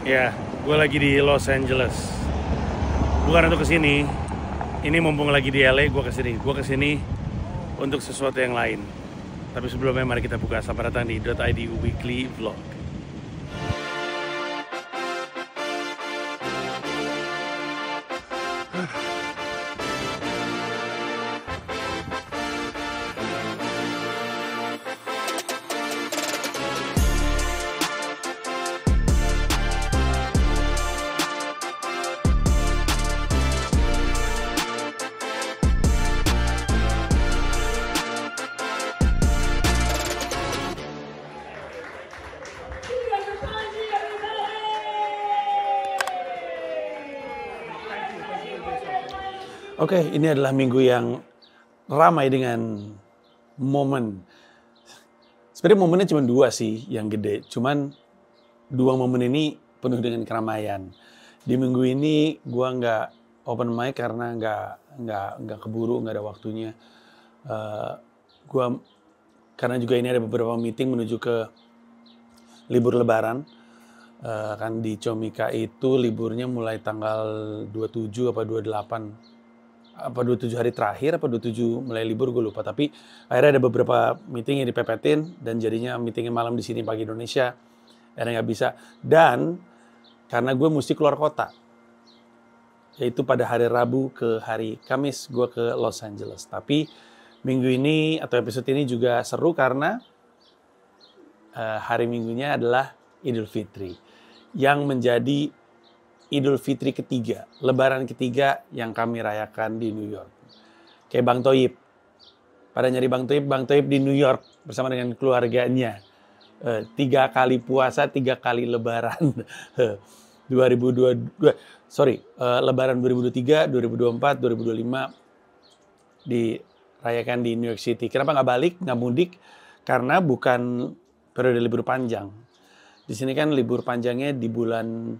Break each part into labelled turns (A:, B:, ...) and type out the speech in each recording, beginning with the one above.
A: Ya, gue lagi di Los Angeles. Bukan untuk kesini. Ini mumpung lagi di LA, gue kesini. Gue kesini untuk sesuatu yang lain. Tapi sebelumnya mari kita buka. Selamat datang di .id Weekly Vlog. Oke, ini adalah minggu yang ramai dengan momen. Sebenarnya momennya cuma dua sih yang gede. Cuman dua momen ini penuh dengan keramaian. Di minggu ini gua nggak open mic karena nggak keburu, nggak ada waktunya. Karena juga ini ada beberapa meeting menuju ke libur Lebaran. Kan di Comika itu liburnya mulai tanggal 27 apa 28. Apa 27 hari terakhir, apa 27 mulai libur, gue lupa. Tapi akhirnya ada beberapa meeting yang dipepetin, dan jadinya meetingnya malam di sini pagi Indonesia. Akhirnya nggak bisa. Dan karena gue mesti keluar kota, yaitu pada hari Rabu ke hari Kamis gue ke Los Angeles. Tapi minggu ini atau episode ini juga seru karena hari minggunya adalah Idul Fitri, yang menjadi Idul Fitri ketiga, Lebaran ketiga yang kami rayakan di New York. Kayak Bang Toib. Pada nyari Bang Toib di New York bersama dengan keluarganya. 3 kali puasa, 3 kali Lebaran. Lebaran 2023, 2024, 2025 dirayakan di New York City. Kenapa nggak balik, nggak mudik? Karena bukan periode libur panjang. Di sini kan libur panjangnya di bulan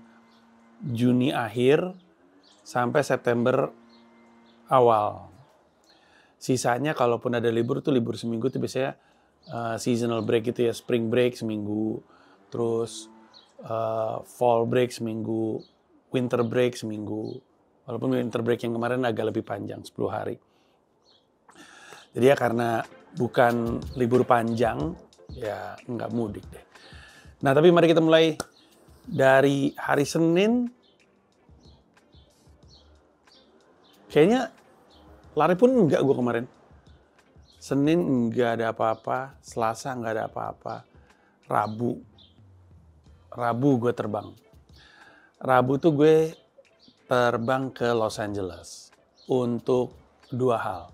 A: Juni akhir sampai September awal. Sisanya kalaupun ada libur tuh libur seminggu tuh biasanya seasonal break gitu ya, spring break seminggu, terus fall break seminggu, winter break seminggu. Walaupun winter break yang kemarin agak lebih panjang, 10 hari. Jadi ya karena bukan libur panjang, ya nggak mudik deh. Nah tapi mari kita mulai dari hari Senin. Kayaknya lari pun enggak gue kemarin. Senin enggak ada apa-apa, Selasa enggak ada apa-apa. Rabu gue terbang. Rabu tuh gue terbang ke Los Angeles untuk 2 hal.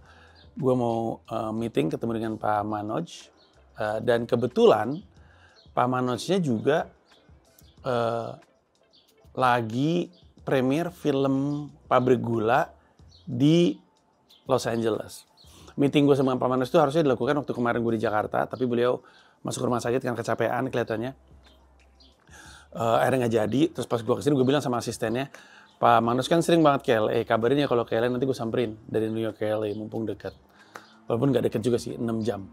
A: Gue mau meeting ketemu dengan Pak Manoj, dan kebetulan Pak Manojnya juga lagi premier film Pabrik Gula di Los Angeles. Meeting gue sama Pak Manoj itu harusnya dilakukan waktu kemarin gue di Jakarta, tapi beliau masuk rumah sakit karena kecapean kelihatannya. Akhirnya nggak jadi. Terus pas gue kesini gue bilang sama asistennya, Pak Manoj kan sering banget ke LA, kabarin ya kalau ke LA nanti gue samperin dari New York ke LA, mumpung dekat. Walaupun nggak dekat juga sih, 6 jam.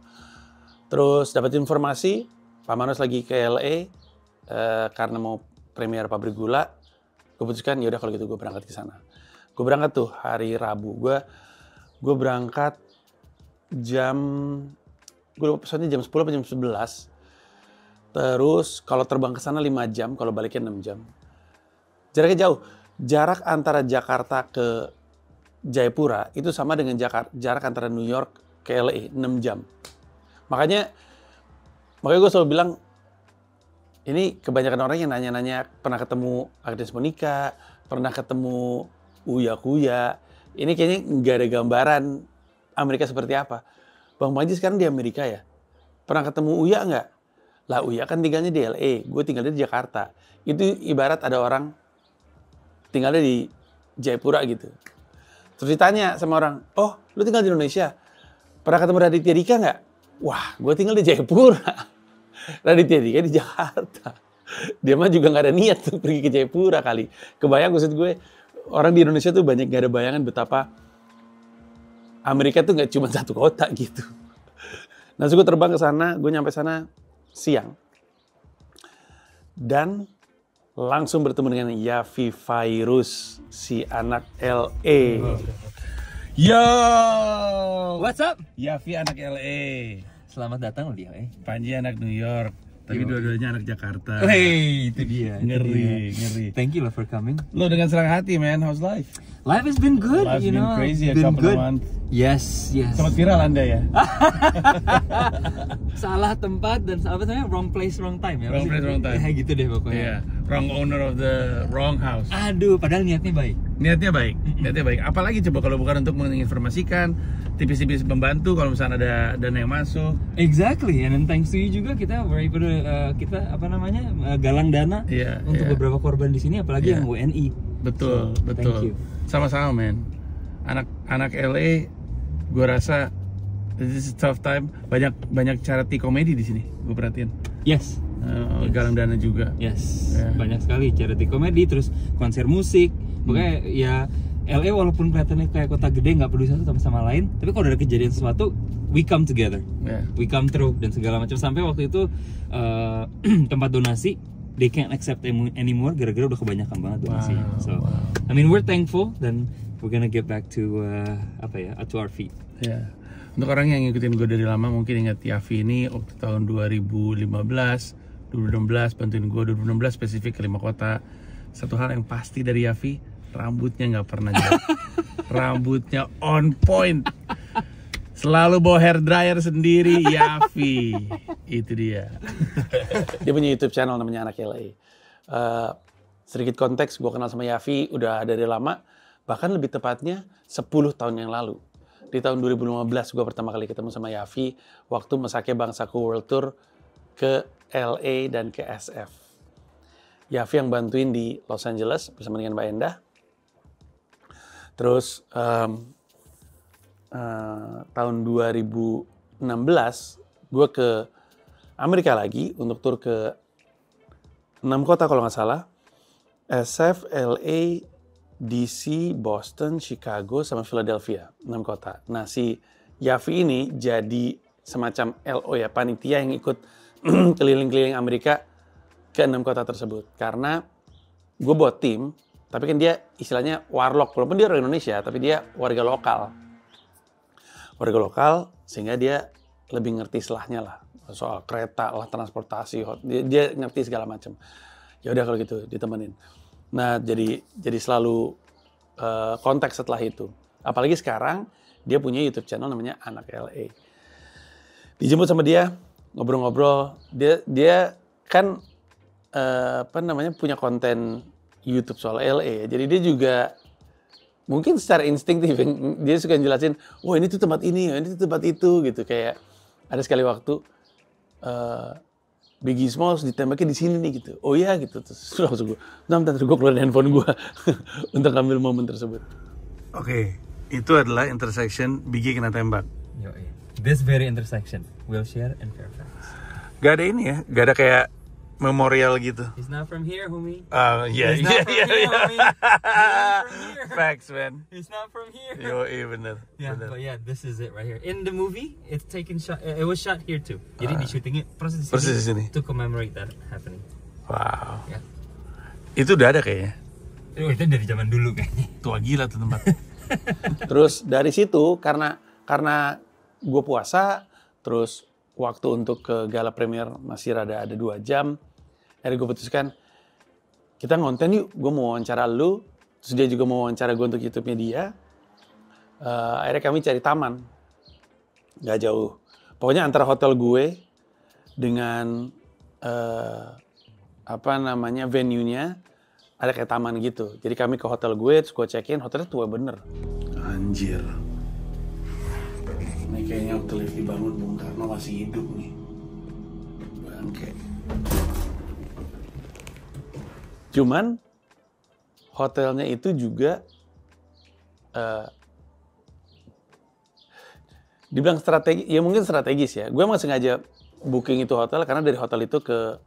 A: Terus dapat informasi Pak Manoj lagi ke LA karena mau premier Pabrik Gula. Gue putuskan yaudah kalau gitu gue berangkat ke sana. Gue berangkat tuh hari Rabu. Gue berangkat gue lupa pesawatnya jam 10 atau jam 11. Terus kalau terbang ke sana 5 jam, kalau baliknya 6 jam. Jaraknya jauh. Jarak antara Jakarta ke Jayapura itu sama dengan jarak antara New York ke LA, 6 jam. Makanya gue selalu bilang, ini kebanyakan orang yang nanya-nanya pernah ketemu Agnes Monica, pernah ketemu Uya Kuya. Ini kayaknya nggak ada gambaran Amerika seperti apa. Bang Panji sekarang di Amerika ya. Pernah ketemu Uya nggak? Lah Uya kan tinggalnya di LA, gue tinggalnya di Jakarta. Itu ibarat ada orang tinggalnya di Jayapura gitu. Terus ditanya sama orang, oh lu tinggal di Indonesia? Pernah ketemu Raditya Dika nggak? Wah, gue tinggal di Jayapura. Raditya Dika di Jakarta. Dia mah juga nggak ada niat tuh pergi ke Jayapura kali. Kebayang maksud gue, orang di Indonesia tuh banyak nggak ada bayangan betapa Amerika tuh nggak cuma satu kota gitu. Nah, gue terbang ke sana, gue nyampe sana siang. Dan langsung bertemu dengan Yafi Virus, si anak LA. Yo,
B: What's up?
A: Yafi anak LA.
B: Selamat datang loh dia.
A: Panji anak New York, tapi dua-duanya anak Jakarta.
B: Hey, itu dia.
A: Ngeri.
B: Thank you lah for coming.
A: Lo dengan senang hati, man. How's life?
B: Life has been good,
A: Life's
B: you
A: been
B: know.
A: crazy a
B: been
A: couple of
B: good.
A: months.
B: Yes.
A: Sempat viral Anda ya?
B: Salah tempat dan apa namanya? Wrong place, wrong time ya.
A: Wrong place, wrong time.
B: Ya, gitu deh pokoknya.
A: Iya, wrong owner of the wrong house.
B: Aduh, padahal niatnya baik.
A: Niatnya baik. Apalagi coba kalau bukan untuk menginformasikan, tipis-tipis membantu kalau misalnya ada dana yang masuk.
B: Exactly, and then thanks to you juga kita were able to, kita galang dana untuk beberapa korban di sini, apalagi yang WNI.
A: Betul.
B: Thank you.
A: Sama-sama, men. Anak LA, gue rasa this is a tough time. Banyak charity komedi di sini, gue perhatiin.
B: Yes.
A: Galang dana juga.
B: Yes. Banyak sekali charity komedi, terus konser musik. Pokoknya ya LA walaupun kelihatannya kayak kota gede nggak peduli satu sama lain, tapi kalau ada kejadian sesuatu, we come together, we come through dan segala macam. Sampai waktu itu tempat donasi they can't accept anymore gara-gara udah kebanyakan banget donasinya. I mean we're thankful dan we're gonna get back to to our feet.
A: Ya. Untuk orang yang ngikutin gue dari lama mungkin ingat Yafi ini waktu tahun 2015, 2016 bantuin gue 2016 spesifik ke 5 kota. Satu hal yang pasti dari Yafi, rambutnya nggak pernah jelek. Rambutnya on point. Selalu bawa hair dryer sendiri, Yafi. Itu dia. Dia punya YouTube channel namanya Anak LA. Sedikit konteks, gue kenal sama Yafi udah dari lama. Bahkan lebih tepatnya 10 tahun yang lalu. Di tahun 2015 gue pertama kali ketemu sama Yafi waktu Mesake Bangsaku World Tour ke LA dan ke SF. Yafi yang bantuin di Los Angeles bersama dengan Mbak Endah. Terus tahun 2016 gue ke Amerika lagi untuk tur ke 6 kota kalau nggak salah. SF, LA, DC, Boston, Chicago, sama Philadelphia. 6 kota. Nah si Yafi ini jadi semacam LO ya, panitia yang ikut keliling-keliling Amerika ke 6 kota tersebut. Karena gue buat tim, tapi kan dia istilahnya warlock. Walaupun dia orang Indonesia, tapi dia warga lokal. Warga lokal, sehingga dia lebih ngerti selahnya lah. Soal kereta lah, transportasi, dia ngerti segala macam. Ya udah kalau gitu, ditemenin. Nah, jadi selalu kontak setelah itu. Apalagi sekarang, dia punya YouTube channel namanya Anak LA. Dijemput sama dia, ngobrol-ngobrol. Dia kan punya konten YouTube soal LA. Jadi dia juga mungkin secara instinktif dia suka jelasin, "Oh, ini tuh tempat ini, ini tuh tempat itu," gitu. Kayak ada sekali waktu Biggie Smalls ditembaknya di sini nih gitu. Oh iya gitu. Terus langsung bentar gue keluarin handphone gue untuk ambil momen tersebut. Oke, itu adalah intersection Biggie kena tembak.
B: This very intersection, Wilshire and Fairfax.
A: Gak ada ini ya, gak ada kayak memorial gitu.
B: He's not from here, homie.
A: Iya.
B: He's not from here.
A: Facts, man.
B: He's not from here.
A: Iya bener.
B: Yeah, but yeah, this is it right here. In the movie, it's taken shot. It was shot here too. Jadi di syutingnya persis di sini to commemorate that happening.
A: Wow.
B: Yeah.
A: Itu udah ada kayaknya.
B: Itu dari zaman dulu kayaknya.
A: Tua gila tuh tempat. Terus dari situ karena gue puasa, terus waktu untuk ke gala premier masih ada 2 jam. Akhirnya gue putuskan, kita ngonten yuk, gue mau wawancara lu, terus dia juga mau wawancara gue untuk YouTube-nya dia. Akhirnya kami cari taman, gak jauh. Pokoknya antara hotel gue dengan venue-nya ada kayak taman gitu. Jadi kami ke hotel gue, terus gue check-in, hotelnya tua bener. Anjir. Ini kayaknya hotel yang dibangun Bung Karno masih hidup nih. Bangke. Cuman hotelnya itu juga dibilang strategi, ya mungkin strategis ya. Gue emang sengaja booking itu hotel karena dari hotel itu ke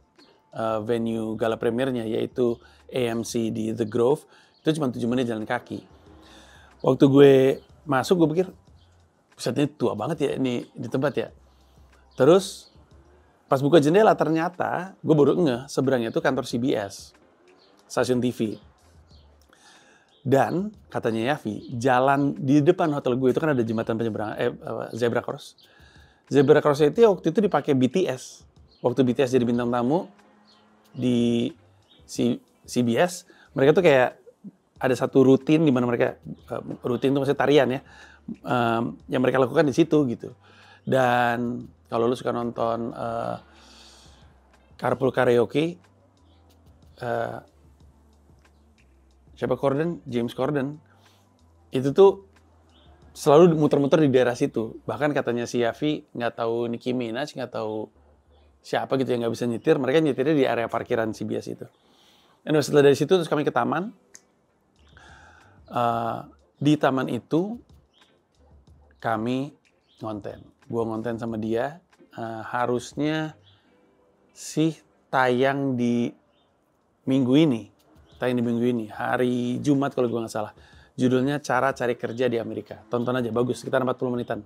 A: venue gala premiernya yaitu AMC di The Grove itu cuma 7 menit jalan kaki. Waktu gue masuk gue pikir ini tua banget ya ini di tempat ya. Terus pas buka jendela ternyata gue baru ngeh seberangnya itu kantor CBS. stasiun TV. Dan katanya Yafi, jalan di depan hotel gue itu kan ada jembatan penyeberangan, zebra cross. Zebra cross itu waktu itu dipakai BTS. Waktu BTS jadi bintang tamu di CBS, mereka tuh kayak ada satu rutin di mana mereka rutin itu maksudnya tarian ya, yang mereka lakukan di situ gitu. Dan kalau lu suka nonton Carpool Karaoke, siapa James Corden, itu tuh selalu muter-muter di daerah situ. Bahkan katanya si Yafi nggak tahu Nicki Minaj, nggak tahu siapa gitu yang nggak bisa nyetir, mereka nyetirnya di area parkiran CBS itu. Dan setelah dari situ terus kami ke taman. Di taman itu kami ngonten. Gua ngonten sama dia. Harusnya sih tayang di minggu ini. Hari Jumat kalau gua nggak salah. Judulnya Cara Cari Kerja di Amerika. Tonton aja, bagus. Sekitar 40 menitan.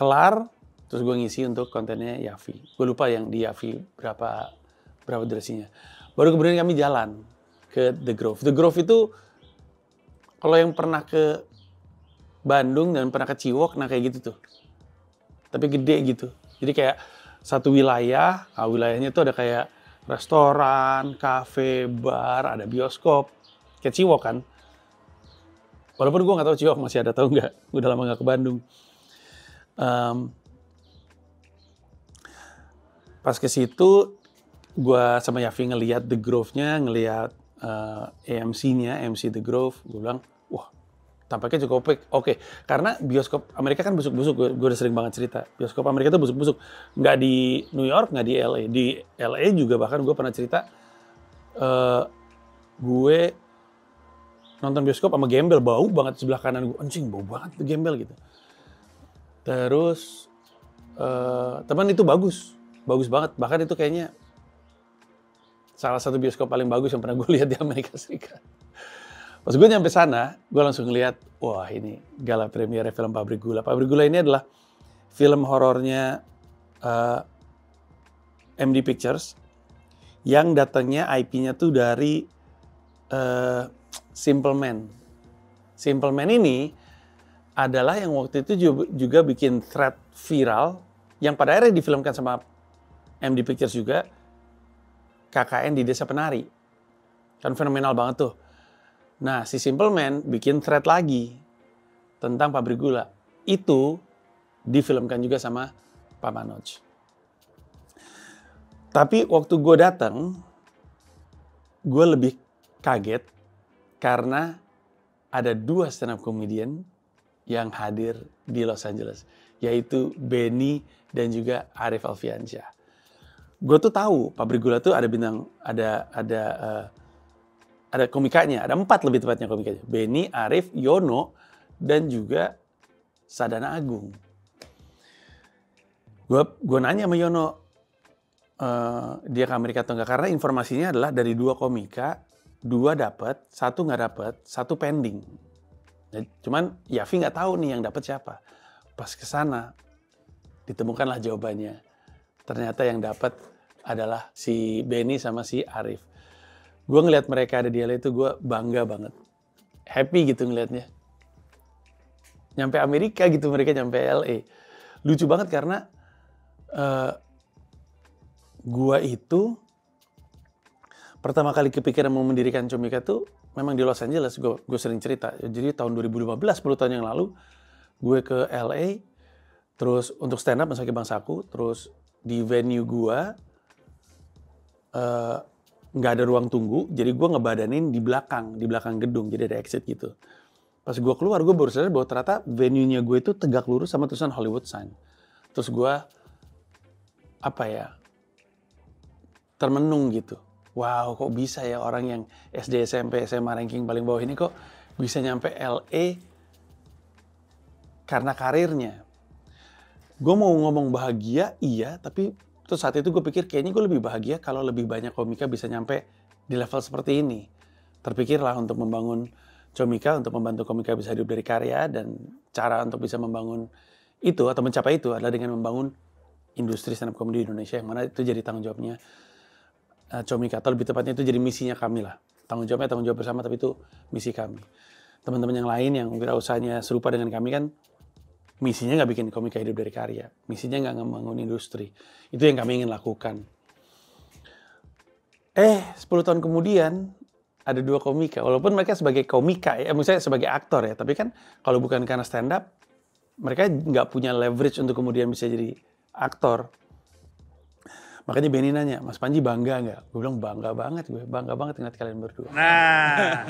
A: Kelar, terus gue ngisi untuk kontennya Yafi. Gue lupa yang di Yafi berapa durasinya. Baru kemudian kami jalan ke The Grove. The Grove itu kalau yang pernah ke Bandung dan pernah ke Ciwok, nah kayak gitu tuh. Tapi gede gitu. Jadi kayak satu wilayah, wilayahnya tuh ada kayak restoran, kafe, bar, ada bioskop. Kayak Ciwok kan. Walaupun gue gak tahu Ciwok masih ada atau enggak. Udah lama gak ke Bandung. Pas ke situ, gue sama Yafi ngeliat The Grove-nya, ngeliat AMC-nya, MC The Grove. Gue bilang, wah, tampaknya cukup oke. Karena bioskop Amerika kan busuk-busuk. Gue udah sering banget cerita. Bioskop Amerika tuh busuk-busuk. Nggak di New York, nggak di LA. Di LA juga bahkan gue pernah cerita, gue nonton bioskop sama gembel, bau banget sebelah kanan gue. Anjing, bau banget tuh gembel gitu. Terus, teman itu bagus banget. Bahkan itu kayaknya salah satu bioskop paling bagus yang pernah gue lihat di Amerika Serikat. Pas gue nyampe sana, gue langsung ngeliat, wah ini gala premiere film Pabrik Gula. Pabrik Gula ini adalah film horornya MD Pictures yang datangnya IP-nya tuh dari Simple Man. Simple Man ini adalah yang waktu itu juga bikin thread viral yang pada akhirnya difilmkan sama MD Pictures juga, KKN di Desa Penari. Kan fenomenal banget tuh. Nah, si Simple Man bikin thread lagi tentang Pabrik Gula. Itu difilmkan juga sama Pak Manoj. Tapi waktu gue datang, gue lebih kaget karena ada 2 stand up comedian yang hadir di Los Angeles, yaitu Benny dan juga Arif Alfiansyah. Gue tuh tahu Pabrik Gula tuh ada bintang, ada komikanya, ada 4 lebih tepatnya komikanya. Benny, Arif, Yono, dan juga Sadana Agung. Gue nanya sama Yono, dia ke Amerika atau enggak, karena informasinya adalah dari 2 komika, 2 dapat, 1 nggak dapat, 1 pending. Cuman Yafi nggak tahu nih yang dapat siapa. Pas ke sana ditemukanlah jawabannya. Ternyata yang dapat adalah si Benny sama si Arif. Gue ngeliat mereka ada di LA itu gue bangga banget. Happy gitu ngeliatnya. Nyampe Amerika gitu, mereka nyampe LA. Lucu banget karena gue itu pertama kali kepikiran mau mendirikan Comika tuh memang di Los Angeles. Gue sering cerita. Jadi tahun 2015, 10 tahun yang lalu, gue ke LA, terus untuk stand up Masaki Bangsaku, terus di venue gue, nggak ada ruang tunggu, jadi gue ngebadanin di belakang gedung, jadi ada exit gitu. Pas gue keluar, gue baru sadar bahwa ternyata venue-nya gue itu tegak lurus sama tulisan Hollywood sign. Terus gue, termenung gitu. Wow, kok bisa ya orang yang SD, SMP, SMA ranking paling bawah ini kok bisa nyampe LA karena karirnya. Gue mau ngomong bahagia, iya, tapi terus saat itu gue pikir kayaknya gue lebih bahagia kalau lebih banyak komika bisa nyampe di level seperti ini. Terpikirlah untuk membangun Comika, untuk membantu komika bisa hidup dari karya, dan cara untuk bisa membangun itu atau mencapai itu adalah dengan membangun industri stand up comedy di Indonesia, yang mana itu jadi tanggung jawabnya Comika, atau lebih tepatnya itu jadi misinya kami lah. tanggung jawab bersama, tapi itu misi kami. Teman-teman yang lain yang wirausahanya serupa dengan kami kan misinya nggak bikin komika hidup dari karya, misinya nggak membangun industri. Itu yang kami ingin lakukan. 10 tahun kemudian ada 2 komika, walaupun mereka sebagai komika ya, maksudnya sebagai aktor ya, tapi kan kalau bukan karena stand up, mereka nggak punya leverage untuk kemudian bisa jadi aktor. Makanya Benny nanya, Mas Panji bangga nggak? Gue bilang bangga banget ngeliat kalian berdua. Nah,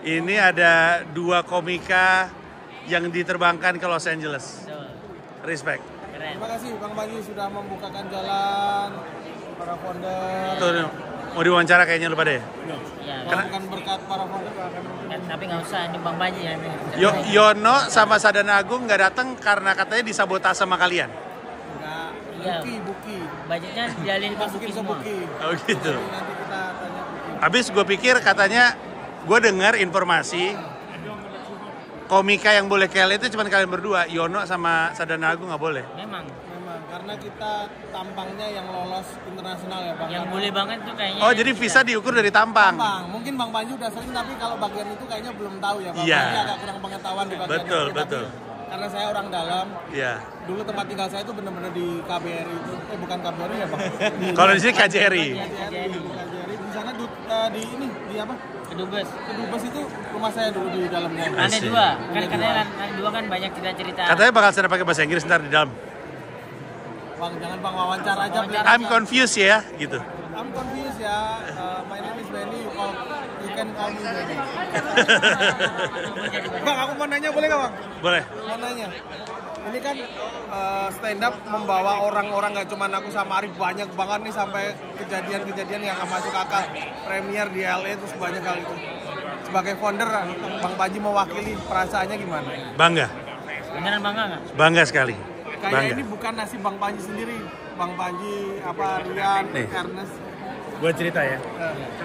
A: ini ada 2 komika yang diterbangkan ke Los Angeles. Respect.
C: Terima kasih Bang Panji sudah membukakan jalan para founder.
A: Tuh, mau diwawancara kayaknya lu pada ya?
C: Iya. Bukan berkat para founder
D: tapi nggak usah, ini Bang Panji ya.
A: Yono sama Sadana Agung nggak datang karena katanya disabotase sama kalian.
C: Enggak.
D: Iya.
C: Buki.
D: Budgetnya dialih ke Buki semua.
A: Oh gitu.
C: Nanti kita tanya Buki.
A: Habis gue pikir katanya, gue dengar informasi komika yang boleh KL itu cuma kalian berdua, Yono sama Sadana Agung nggak boleh.
D: Memang
C: Karena kita tampangnya yang lolos internasional ya Bang.
D: yang boleh banget tuh kayaknya.
A: Oh jadi visa diukur dari tampang.
C: Mungkin Bang Panji udah sering, tapi kalau bagian itu kayaknya belum tahu ya Bang.
A: Iya.
C: Panji agak kurang pengetahuan di bagian itu.
A: Betul.
C: Karena saya orang dalam.
A: Iya.
C: Dulu tempat tinggal saya itu benar-benar di KBRI itu. Bukan KBRI ya Bang.
A: Kalau di sini KJRI.
C: KJRI. Di sana di apa?
D: Kedubes.
C: Kedubes itu rumah saya dulu di dalamnya.
D: Lantai 2. Kan katanya lantai 2 kan banyak cerita-cerita.
A: Katanya bakal saya pakai bahasa Inggris ntar di dalam.
C: Bang, jangan Bang, wawancara aja.
A: I'm confused ya, gitu.
C: I'm confused ya. My name is Benny. You can call me Benny. Bang, aku mau nanya boleh nggak Bang?
A: Boleh.
C: Mau nanya. Ini kan stand up membawa orang-orang, nggak cuma aku sama Arif, banyak banget nih sampai kejadian-kejadian yang nggak masuk akal. Premier di LA terus banyak kali itu. Sebagai founder, Bang Panji mewakili, perasaannya gimana?
A: Bangga.
D: Beneran bangga nggak?
A: Bangga sekali.
C: Kayak ini bukan nasib Bang Panji sendiri. Bang Panji, Rian, Ernest.
A: Gue cerita ya,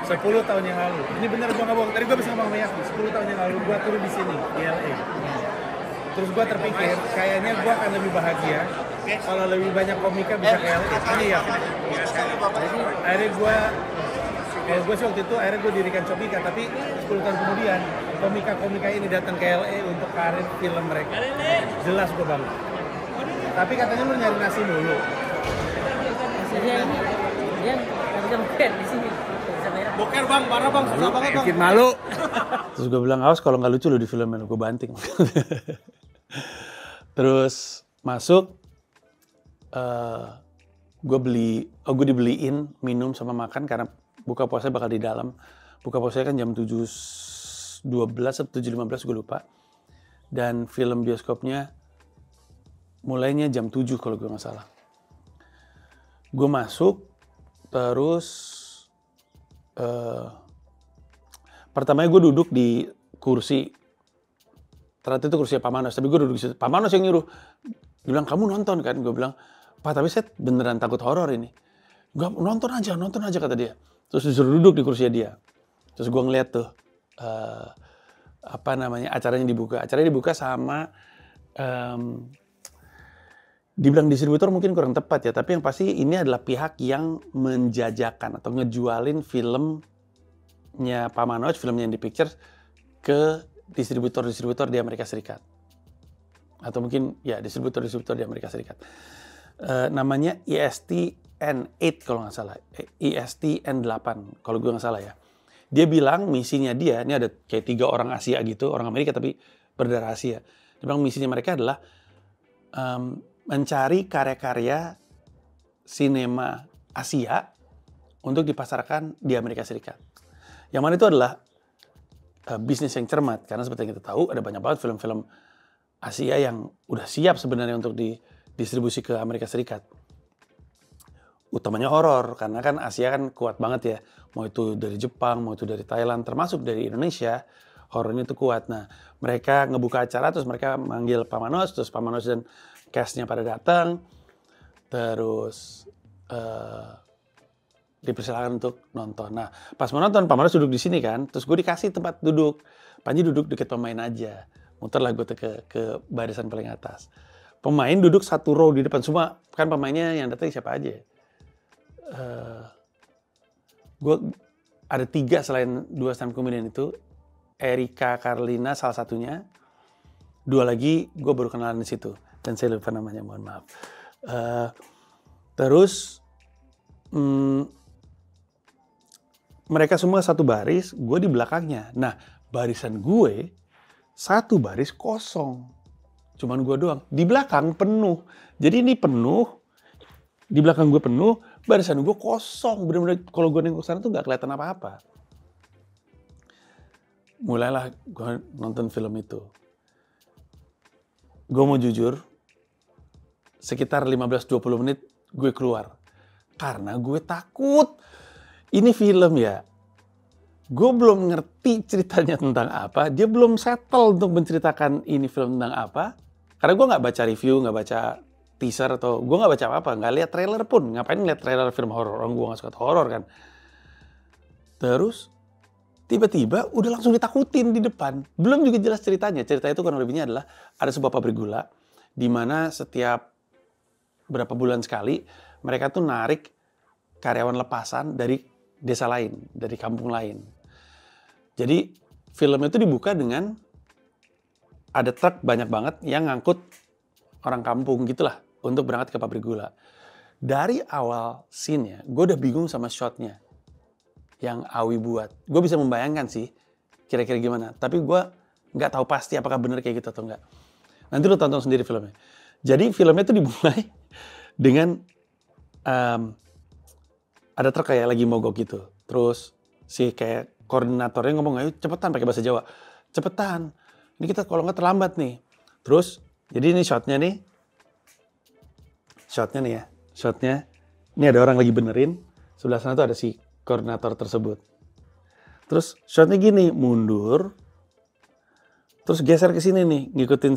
A: 10 tahun yang lalu, ini bener gue nggak bohong, tadi gue bisa ngomong sama Yasmin, 10 tahun yang lalu gue turun di sini, di LA. Terus gue terpikir, kayaknya gue akan lebih bahagia kalau lebih banyak komika bisa ke LA. Ini ya. Jadi akhirnya kalau gue sih waktu itu, akhirnya gue dirikan Copika, tapi 10 tahun kemudian, komika-komika ini datang ke LA untuk karir film mereka. Jelas gue bangga. Tapi katanya lu nyari nasi dulu.
D: Dia nggak bisa boker di sini.
C: Boker Bang, parah Bang, susah banget Bang.
A: Bikin malu. Terus gue bilang, awas kalau nggak lucu lu di filmnya, gue banting. Terus masuk, gue dibeliin minum sama makan karena buka puasa bakal di dalam. Buka puasa kan jam 7.12 atau 7.15 gue lupa. Dan film bioskopnya mulainya jam 7 kalau gue nggak salah. Gue masuk, terus pertamanya gue duduk di kursi, ternyata itu kursi Pak Manos, tapi gue duduk di situ. Pak Manos yang nyuruh, dia bilang kamu nonton kan? Gue bilang, Pak tapi saya beneran takut horor ini. Gue nonton aja kata dia. Terus disuruh duduk di kursinya dia. Terus gue ngeliat tuh, acaranya dibuka sama dibilang distributor mungkin kurang tepat ya, tapi yang pasti ini adalah pihak yang menjajakan atau ngejualin filmnya Pak Manoj, filmnya Indie Pictures ke distributor-distributor di Amerika Serikat. Atau mungkin ya distributor-distributor di Amerika Serikat. Namanya ISTN8 kalau nggak salah, ISTN8 kalau gue nggak salah ya. Dia bilang misinya dia, ini ada kayak 3 orang Asia gitu, orang Amerika tapi berdarah Asia. Dia bilang misinya mereka adalah mencari karya-karya sinema Asia untuk dipasarkan di Amerika Serikat. Yang mana itu adalah bisnis yang cermat, karena seperti yang kita tahu ada banyak banget film-film Asia yang udah siap sebenarnya untuk didistribusi ke Amerika Serikat. Utamanya horor, karena kan Asia kan kuat banget ya. Mau itu dari Jepang, mau itu dari Thailand, termasuk dari Indonesia, horornya itu kuat. Nah, mereka ngebuka acara, terus mereka manggil Pak Manos, terus Pak Manos dan cast-nya pada datang, terus dipersilakan untuk nonton. Nah, pas mau nonton, Pak Manos duduk di sini kan, terus gue dikasih tempat duduk. Panji duduk deket pemain aja. Muter lah gue ke barisan paling atas. Pemain duduk 1 row di depan. Semua, kan pemainnya yang datang siapa aja. ada 3 selain 2 stand comedian itu. Erika Carlina salah satunya. 2 lagi gue baru kenalan di situ. Dan saya lupa namanya, mohon maaf. Terus mereka semua satu baris, gue di belakangnya. Nah, barisan gue 1 baris kosong. Cuman gue doang. Di belakang penuh. Jadi ini penuh. Di belakang gue penuh, barisan gue kosong. Bener-bener kalau gue nengok sana tuh gak kelihatan apa-apa. Mulailah gue nonton film itu. Gue mau jujur, sekitar 15-20 menit gue keluar. Karena gue takut. Ini film ya. Gue belum ngerti ceritanya tentang apa. Dia belum settle untuk menceritakan ini film tentang apa. Karena gue gak baca review, gak baca teaser, atau gue gak baca apa-apa. Gak lihat trailer pun. Ngapain lihat trailer film horor? Orang gue gak suka horor kan. Terus tiba-tiba udah langsung ditakutin di depan. Belum juga jelas ceritanya. Cerita itu kurang lebihnya adalah ada sebuah pabrik gula. Di mana setiap berapa bulan sekali mereka tuh narik karyawan lepasan dari desa lain, dari kampung lain. Jadi film itu dibuka dengan ada truk banyak banget yang ngangkut orang kampung gitulah untuk berangkat ke pabrik gula. Dari awal scene-nya, gue udah bingung sama shot-nya yang Awi buat. Gue bisa membayangkan sih kira-kira gimana, tapi gue nggak tahu pasti apakah bener kayak gitu atau enggak. Nanti lu tonton sendiri filmnya. Jadi filmnya itu dimulai dengan ada truk kayak lagi mogok gitu. Terus si kayak koordinatornya ngomong, ayo cepetan, pakai bahasa Jawa. Cepetan, ini kita kalau nggak terlambat nih. Terus, jadi ini shotnya nih. Shotnya nih ya. Shotnya, ini ada orang lagi benerin. Sebelah sana tuh ada si koordinator tersebut. Terus shotnya gini, mundur. Terus geser ke sini nih, ngikutin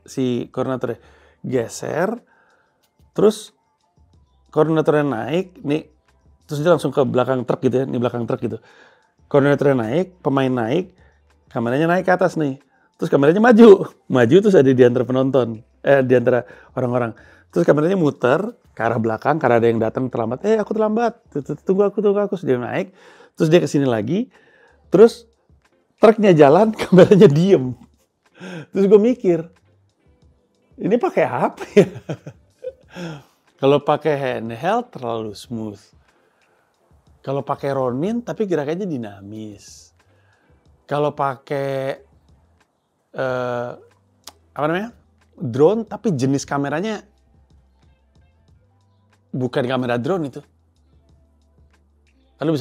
A: si koordinatornya. Geser. Terus koordinatornya naik, nih. Terus dia langsung ke belakang truk gitu ya, ini belakang truk gitu. Koordinatornya naik, pemain naik, kameranya naik ke atas nih. Terus kameranya maju terus ada di antara penonton, di antara orang-orang. Terus kameranya muter ke arah belakang, karena ada yang datang terlambat. Aku terlambat, tunggu aku. Terus dia naik, terus dia kesini lagi. Terus truknya jalan, kameranya diem. Terus gue mikir, ini pakai apa ya? Kalau pakai handheld terlalu smooth. Kalau pakai Ronin tapi gerakannya dinamis. Kalau pakai drone tapi jenis kameranya bukan kamera drone itu. Lalu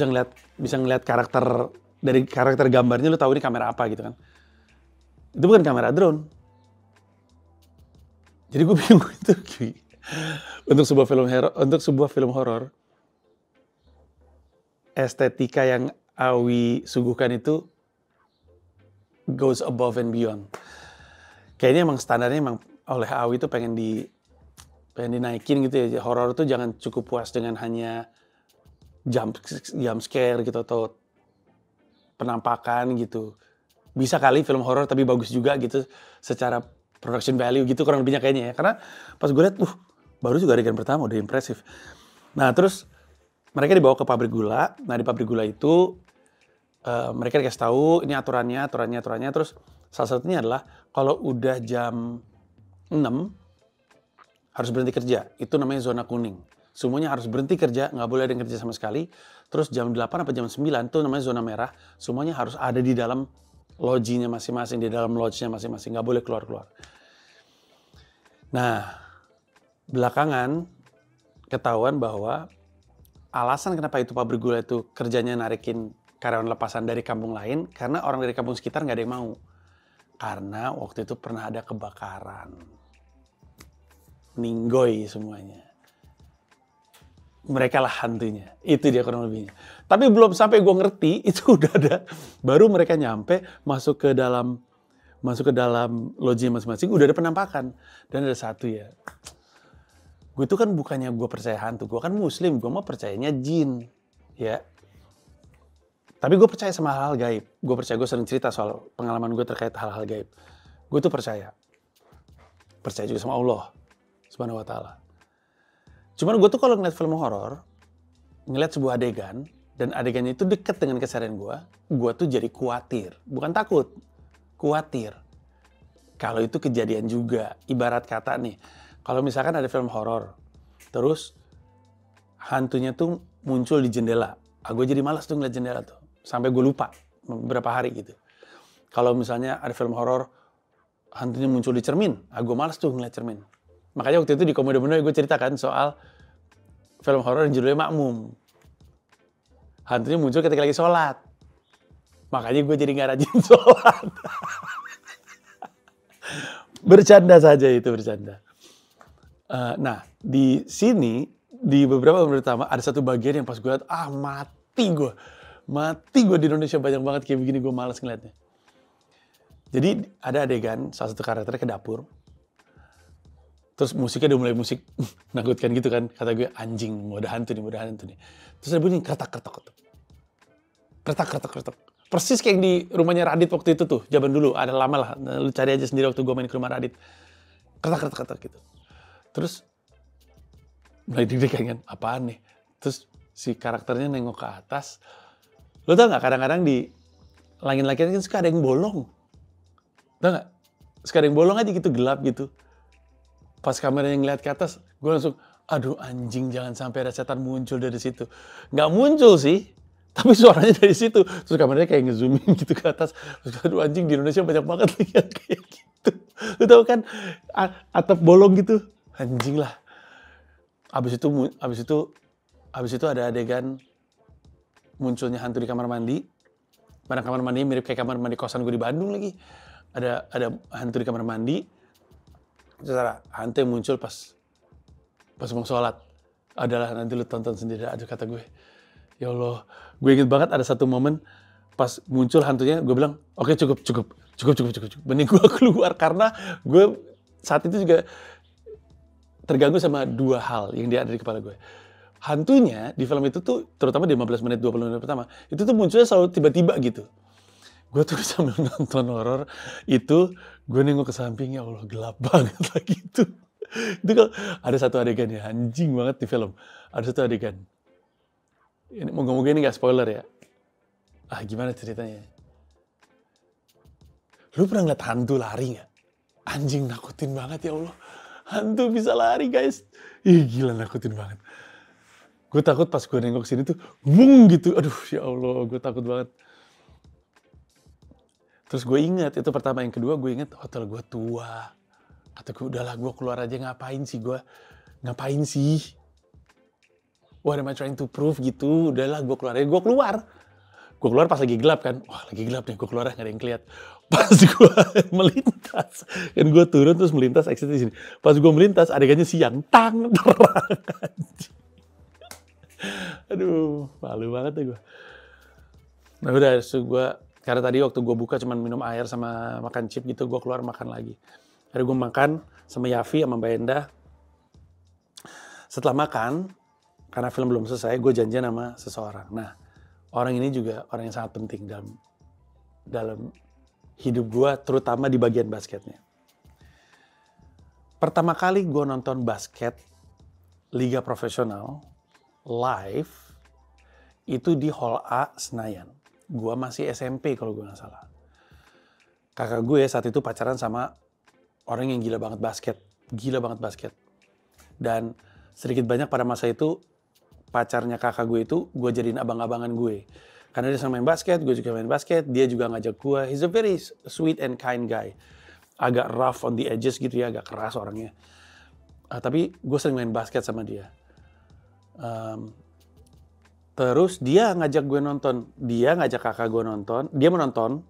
A: bisa ngeliat karakter dari karakter gambarnya, lu tahu ini kamera apa gitu kan. Itu bukan kamera drone. Jadi gue bingung itu untuk sebuah film horor. Estetika yang Awi suguhkan itu goes above and beyond. Kayaknya emang standarnya emang oleh Awi itu pengen dinaikin gitu ya. Horor itu jangan cukup puas dengan hanya jump scare gitu atau penampakan gitu. Bisa kali film horor tapi bagus juga gitu secara production value gitu, kurang lebihnya kayaknya ya. Karena pas gue liat, baru juga adegan pertama udah impresif. Nah terus mereka dibawa ke pabrik gula. Nah di pabrik gula itu mereka dikasih tahu ini aturannya. Terus salah satunya adalah kalau udah jam 6 harus berhenti kerja. Itu namanya zona kuning. Semuanya harus berhenti kerja, nggak boleh ada yang kerja sama sekali. Terus jam 8 atau jam 9 itu namanya zona merah. Semuanya harus ada di dalam lojinya masing-masing, di dalam lodge-nya masing-masing. Nggak boleh keluar-keluar. Nah, belakangan ketahuan bahwa alasan kenapa itu pabrik gula itu kerjanya narikin karyawan lepasan dari kampung lain, karena orang dari kampung sekitar nggak ada yang mau. Karena waktu itu pernah ada kebakaran. Ninggoy semuanya. Mereka lah hantunya. Itu dia kurang lebihnya. Tapi belum sampai gue ngerti, itu udah ada. Baru mereka nyampe, masuk ke dalam loji masing-masing, udah ada penampakan. Dan ada satu ya. Gue itu kan bukannya gue percaya hantu, gue kan muslim, gue mah percayanya jin, ya. Tapi gue percaya sama hal-hal gaib. Gue sering cerita soal pengalaman gue terkait hal-hal gaib. Gue tuh percaya juga sama Allah Subhanahu Wa Taala. Cuman gue tuh kalau ngeliat film horor, ngeliat sebuah adegan Dan adegannya itu dekat dengan keseharian gue tuh jadi khawatir. Bukan takut, khawatir. Kalau itu kejadian juga, ibarat kata nih, kalau misalkan ada film horor, terus hantunya tuh muncul di jendela. Gue jadi malas tuh ngeliat jendela tuh. Sampai gue lupa beberapa hari gitu. Kalau misalnya ada film horor, hantunya muncul di cermin, gue malas tuh ngeliat cermin. Makanya waktu itu di Komodo Bendo gue ceritakan soal film horor yang judulnya Makmum. Hantunya muncul ketika lagi sholat. Makanya gue jadi gak rajin sholat. Bercanda saja itu, bercanda. Nah, di sini, di beberapa menit pertama, ada satu bagian yang pas gue lihat, mati gue di Indonesia banyak banget kayak begini, gue malas ngeliatnya. Jadi ada adegan, salah satu karakternya ke dapur, terus musiknya udah mulai musik menakutkan gitu kan, kata gue, anjing, mau ada hantu nih. Terus ada bunyi kretak. Persis kayak di rumahnya Radit waktu itu tuh, zaman dulu, ada lama lah, lu cari aja sendiri waktu gue main ke rumah Radit. Kretak gitu. Terus mulai deg-degan kan, apaan nih? Terus si karakternya nengok ke atas. Lo tau gak, kadang-kadang di langit-langit kan suka ada yang bolong. Tau gak? Suka ada yang bolong aja gitu, gelap gitu. Pas kameranya ngeliat ke atas, gue langsung, aduh anjing, jangan sampai ada setan muncul dari situ. Gak muncul sih, tapi suaranya dari situ. Terus kameranya kayak nge-zoomin gitu ke atas. Terus aduh anjing, di Indonesia banyak banget yang kayak gitu. Lo tau kan, atap bolong gitu. Anjing lah. Abis itu ada adegan munculnya hantu di kamar mandi. Padahal kamar mandi mirip kayak kamar mandi kosan gue di Bandung lagi. Ada hantu di kamar mandi. Terus hantu yang muncul pas mau sholat. Adalah nanti lu tonton sendiri. Aduh kata gue, ya Allah. Gue inget banget ada satu momen pas muncul hantunya. Gue bilang, oke cukup. Mending gue keluar karena gue saat itu juga terganggu sama dua hal yang ada di kepala gue. Hantunya di film itu tuh, terutama di 15 menit, 20 menit pertama, itu tuh munculnya selalu tiba-tiba gitu. Gue tuh sambil nonton horor itu, gue nengok ke samping, ya Allah gelap banget lah gitu. Itu kalau ada satu adegan ya, anjing banget di film. Ada satu adegan. Ini moga-moga ini gak spoiler ya. Gimana ceritanya? Lu pernah ngeliat hantu lari gak? Anjing, nakutin banget ya Allah. Hantu bisa lari guys. Gila nakutin banget. Gue takut pas gue nengok sini tuh, wung gitu. Aduh ya Allah, gue takut banget. Terus gue ingat, itu pertama. Yang kedua gue ingat, hotel gue tua. Kata gue, udahlah gue keluar aja, ngapain sih? What am I trying to prove gitu? Udahlah gue keluar aja, gue keluar pas lagi gelap kan. Wah lagi gelap nih, gue keluar gak ada yang keliat. Pas gue melintas, kan gue turun terus melintas exit di sini. Pas gue melintas, adegannya siang, terang. Aduh, malu banget deh gue. Nah udah, karena tadi waktu gue buka cuma minum air sama makan chip gitu, gue keluar makan lagi. Akhirnya gue makan sama Yafi sama Mbak Enda. Setelah makan, karena film belum selesai, gue janjian sama seseorang. Nah, orang ini juga orang yang sangat penting dalam hidup gue, terutama di bagian basketnya. Pertama kali gue nonton basket Liga Profesional live itu di Hall A Senayan. Gue masih SMP kalau gue nggak salah. Kakak gue saat itu pacaran sama orang yang gila banget basket. Dan sedikit banyak pada masa itu pacarnya kakak gue itu gue jadiin abang-abangan gue. Karena dia senang main basket, gue juga main basket, dia juga ngajak gue. He's a very sweet and kind guy. Agak rough on the edges gitu ya, agak keras orangnya. Tapi gue sering main basket sama dia. Terus dia ngajak gue nonton. Dia ngajak kakak gue nonton. Dia menonton.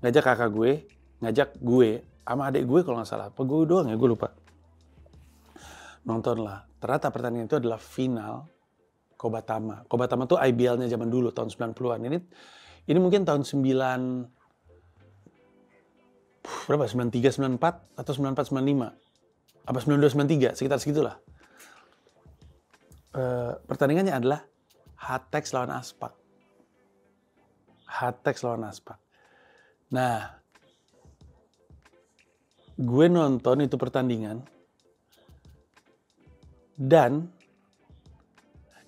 A: Ngajak kakak gue. Ngajak gue sama adik gue kalau nggak salah. Apa gue doang ya, gue lupa. Nonton lah. Ternyata pertandingan itu adalah final Kobatama. Kobatama tuh IBL-nya zaman dulu, tahun 90-an. Ini mungkin tahun 93, 94, atau 94, 95. Apa 92, 93, sekitar segitulah. Pertandingannya adalah Hatex lawan Aspak. Nah, gue nonton itu pertandingan. Dan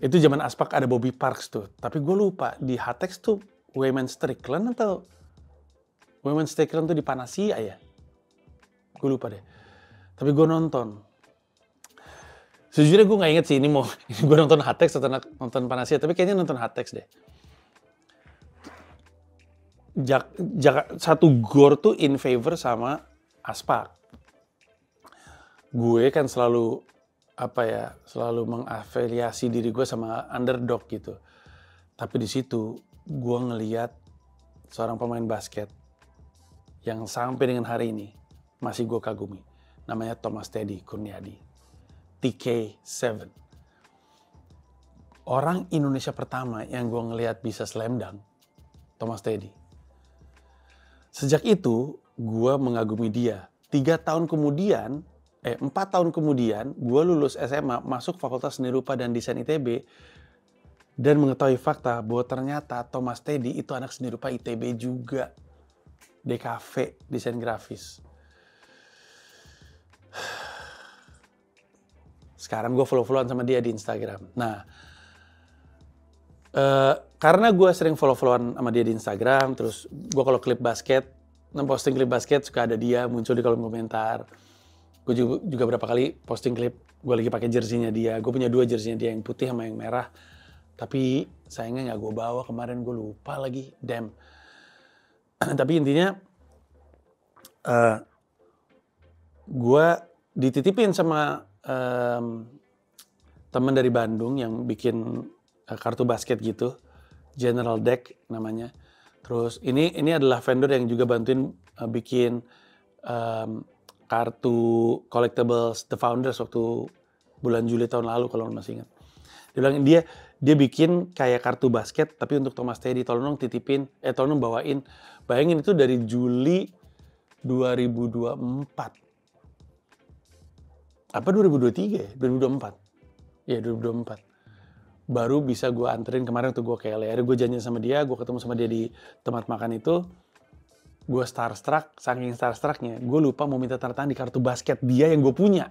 A: Itu zaman Aspak ada Bobby Parks tuh. Tapi gue lupa di Hatex tuh Wayman Strickland atau Wayman Strickland tuh di Panasia ya. Gue lupa deh. Tapi gue nonton. Sejujurnya gue gak inget sih ini gue nonton Hatex atau nonton Panasia. Tapi kayaknya nonton Hatex deh. Satu gor tuh in favor sama Aspak. Gue kan selalu mengafiliasi diri gue sama underdog gitu. Tapi di situ gue ngeliat seorang pemain basket yang sampai dengan hari ini masih gue kagumi. Namanya Thomas Teddy Kurniadi, TK7. Orang Indonesia pertama yang gue ngeliat bisa slam dunk, Thomas Teddy. Sejak itu gue mengagumi dia. 4 tahun kemudian, gue lulus SMA, masuk Fakultas Seni Rupa dan Desain ITB, dan mengetahui fakta bahwa ternyata Thomas Teddy itu anak seni rupa ITB juga. DKV, desain grafis. Sekarang gue follow-followan sama dia di Instagram. Nah, karena gue sering follow-followan sama dia di Instagram, terus gue kalau klip basket, posting klip basket suka ada dia muncul di kolom komentar. Gue juga berapa kali posting klip gue lagi pakai jersinya dia. Gue punya 2 jersinya dia, yang putih sama yang merah. Tapi sayangnya nggak gue bawa kemarin, gue lupa lagi. Damn. Tapi intinya gue dititipin sama teman dari Bandung yang bikin kartu basket gitu, General Deck namanya. Terus ini adalah vendor yang juga bantuin bikin kartu collectibles The Founders waktu bulan Juli tahun lalu kalau masih ingat. Dia bilang dia bikin kayak kartu basket tapi untuk Thomas Teddy, tolong bawain. Bayangin itu dari Juli 2024. Apa 2023 ya? 2024. Ya 2024. Baru bisa gue anterin kemarin tuh gue ke LA. Gue janjian sama dia, gue ketemu sama dia di tempat makan itu. Gue starstruck, saking starstrucknya, gue lupa mau minta tanda tangan di kartu basket dia yang gue punya.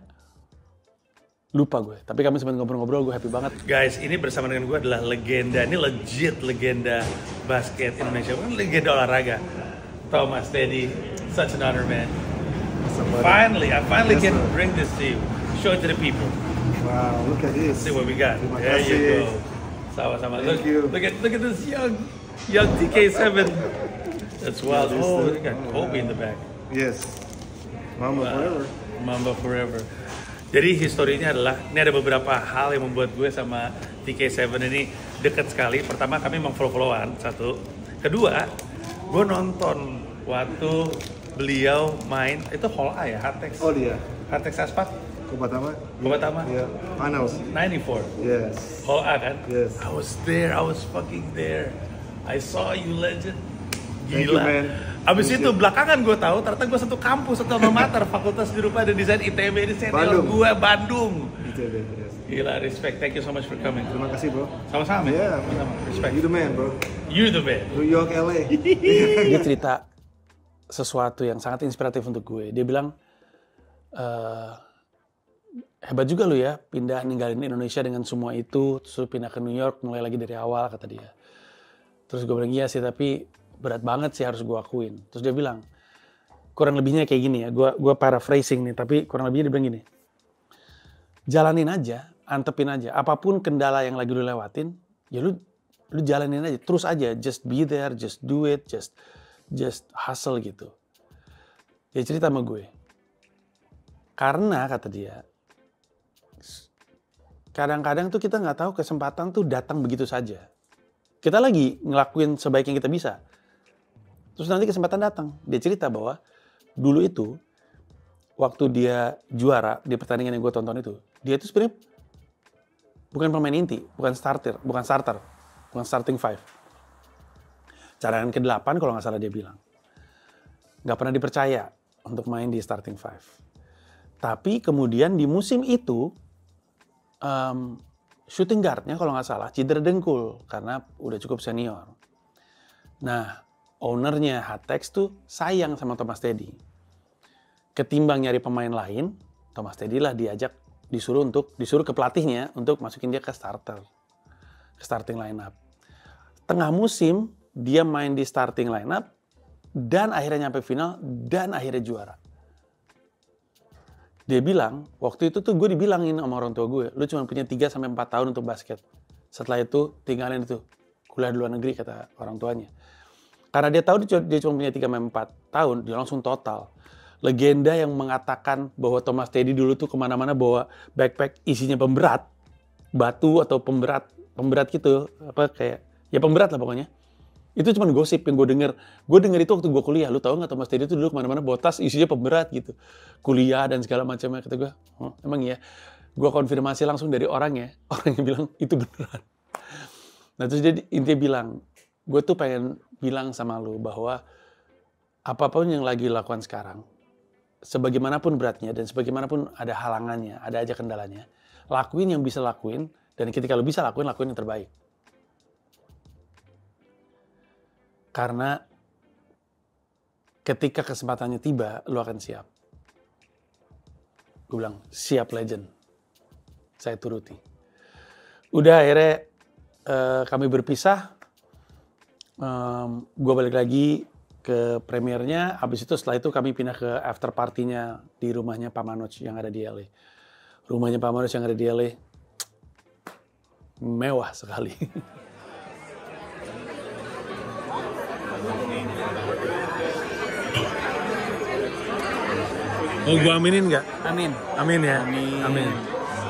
A: Lupa gue, tapi kami sempat ngobrol-ngobrol, gue happy banget. Guys, ini bersama dengan gue adalah legenda, ini legit legenda basket Indonesia, bukan legenda olahraga. Thomas Teddy, such an honor, man. Finally, I can bring this to you. Show it to the people.
E: Wow, look at this.
A: See what we got.
E: Terima
A: There
E: kasih.
A: you go. Sama-sama.
E: Thank you.
A: Look at this young TK7. That's wild.
E: Yeah,
A: Oh, we got Kobe in the back.
E: Yes. Mamba forever.
A: Mamba forever. Jadi historinya adalah, ini ada beberapa hal yang membuat gue sama TK7 ini dekat sekali. Pertama, kami memang follow-followan, satu. Kedua, gue nonton waktu beliau main, itu Hall A ya, Hatex.
E: Oh dia.
A: Hatex Aspak,
E: Kobatama.
A: Kobatama.
E: Iya. Finals.
A: 94.
E: Yes.
A: Hall A kan?
E: Yes.
A: I was fucking there. I saw you, legend.
E: Thank you,
A: Gila.
E: man.
A: Abis
E: Thank
A: itu
E: you.
A: belakangan gue tahu ternyata gue satu kampus, satu alma mater, Fakultas Seni Rupa dan Desain ITB, ini senior
E: Bandung.
A: gue Bandung.
E: ITB, yes.
A: Gila, respect. Thank you so much for coming.
E: Terima kasih bro.
A: Sama-sama.
E: Yeah.
A: Sama-sama. Respect.
E: You the man bro.
A: You the man.
E: New York, LA.
A: Dia cerita sesuatu yang sangat inspiratif untuk gue. Dia bilang, hebat juga lu ya, ninggalin Indonesia dengan semua itu, terus pindah ke New York, mulai lagi dari awal, kata dia. Terus gue bilang, iya sih, tapi berat banget sih harus gue akuin. Terus dia bilang, kurang lebihnya kayak gini ya, gue paraphrasing nih, tapi kurang lebihnya dia bilang gini, jalanin aja, antepin aja, apapun kendala yang lagi lu lewatin, ya lu jalanin aja, terus aja, just be there, just do it, just hustle gitu. Dia cerita sama gue, karena kata dia, kadang-kadang tuh kita nggak tahu kesempatan tuh datang begitu saja. Kita lagi ngelakuin sebaik yang kita bisa. Terus nanti kesempatan datang. Dia cerita bahwa dulu itu, waktu dia juara di pertandingan yang gue tonton itu, dia itu sebenarnya bukan pemain inti, bukan starting five. Cadangan ke-8 kalau nggak salah dia bilang. Nggak pernah dipercaya untuk main di starting five. Tapi kemudian di musim itu, shooting guardnya kalau nggak salah cedera dengkul karena udah cukup senior. Nah, ownernya Hatex tuh sayang sama Thomas Teddy. Ketimbang nyari pemain lain, Thomas Teddy lah disuruh ke pelatihnya untuk masukin dia ke starter. starting lineup. Tengah musim dia main di starting lineup dan akhirnya nyampe final dan akhirnya juara. Dia bilang, waktu itu tuh gue dibilangin sama orang tua gue, lu cuma punya 3-4 tahun untuk basket. Setelah itu tinggalin itu, kuliah di luar negeri kata orang tuanya. Karena dia tahu dia cuma punya 3-4 tahun, dia langsung total. Legenda yang mengatakan bahwa Thomas Teddy dulu tuh kemana-mana bawa backpack isinya pemberat, batu atau pemberat gitu, apa kayak ya pemberat lah pokoknya. Itu cuma gosip yang gue denger. Gue denger itu waktu gue kuliah. Lu tahu nggak Thomas Teddy itu dulu kemana-mana bawa tas isinya pemberat gitu, kuliah dan segala macamnya. Kata gue, oh, emang iya. Gue konfirmasi langsung dari orangnya bilang itu beneran. Nah terus dia intinya bilang, gue tuh pengen bilang sama lu bahwa apapun yang lagi lakukan sekarang, sebagaimanapun beratnya dan sebagaimanapun ada halangannya, ada aja kendalanya, lakuin yang bisa lakuin, dan ketika lu bisa lakuin yang terbaik. Karena ketika kesempatannya tiba, lu akan siap. Gue bilang, siap legend. Saya turuti. Udah akhirnya kami berpisah. Gue balik lagi ke premiernya. Habis itu setelah itu kami pindah ke after party-nya di rumahnya Pak Manoj yang ada di LA. Rumahnya Pak Manoj yang ada di LA mewah sekali. Oh, gue aminin nggak?
D: Amin.
A: Amin ya?
D: Amin.
A: Amin.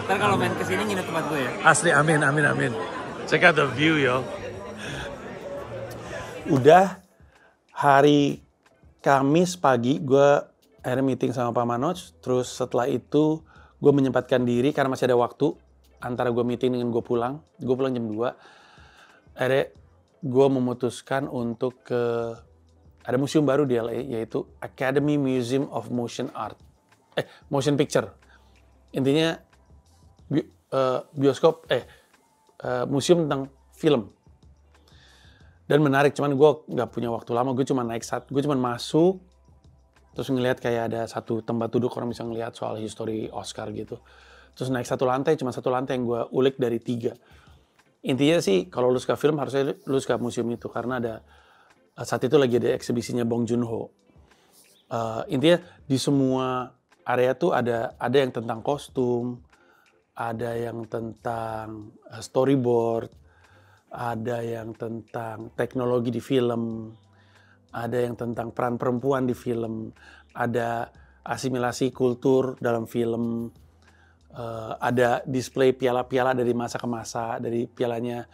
D: Ntar kalau main kesini nginep tempat gue ya.
A: Asli, amin. Check out the view, yo. Udah hari Kamis pagi, gue akhirnya meeting sama Pak Manoj. Terus setelah itu, gue menyempatkan diri karena masih ada waktu antara gue meeting dengan gue pulang. Gue pulang jam 2. Akhirnya gue memutuskan untuk ada museum baru di LA, yaitu Academy Museum of Motion Motion Picture. Intinya museum tentang film. Dan menarik, cuman gue nggak punya waktu lama, gue cuma masuk, terus ngelihat kayak ada satu tempat duduk orang bisa ngelihat soal history Oscar gitu. Terus naik satu lantai yang gue ulik dari 3. Intinya sih, kalau lu suka film, harusnya lu suka museum itu, karena saat itu lagi ada eksibisinya Bong Joon-ho. Intinya di semua area tuh ada yang tentang kostum, ada yang tentang storyboard, ada yang tentang teknologi di film, ada yang tentang peran perempuan di film, ada asimilasi kultur dalam film, ada display piala-piala dari masa ke masa, dari pialanya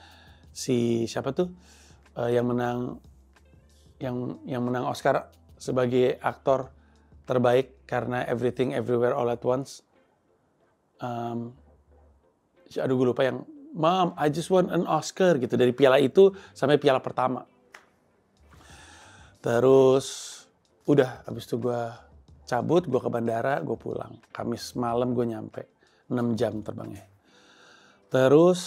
A: siapa tuh yang menang Oscar sebagai aktor terbaik karena Everything Everywhere All at Once. Aduh gue lupa yang Mom, I just won an Oscar gitu, dari piala itu sampai piala pertama. Terus udah habis itu gue cabut, gue ke bandara, gue pulang. Kamis malam gue nyampe, 6 jam terbangnya. Terus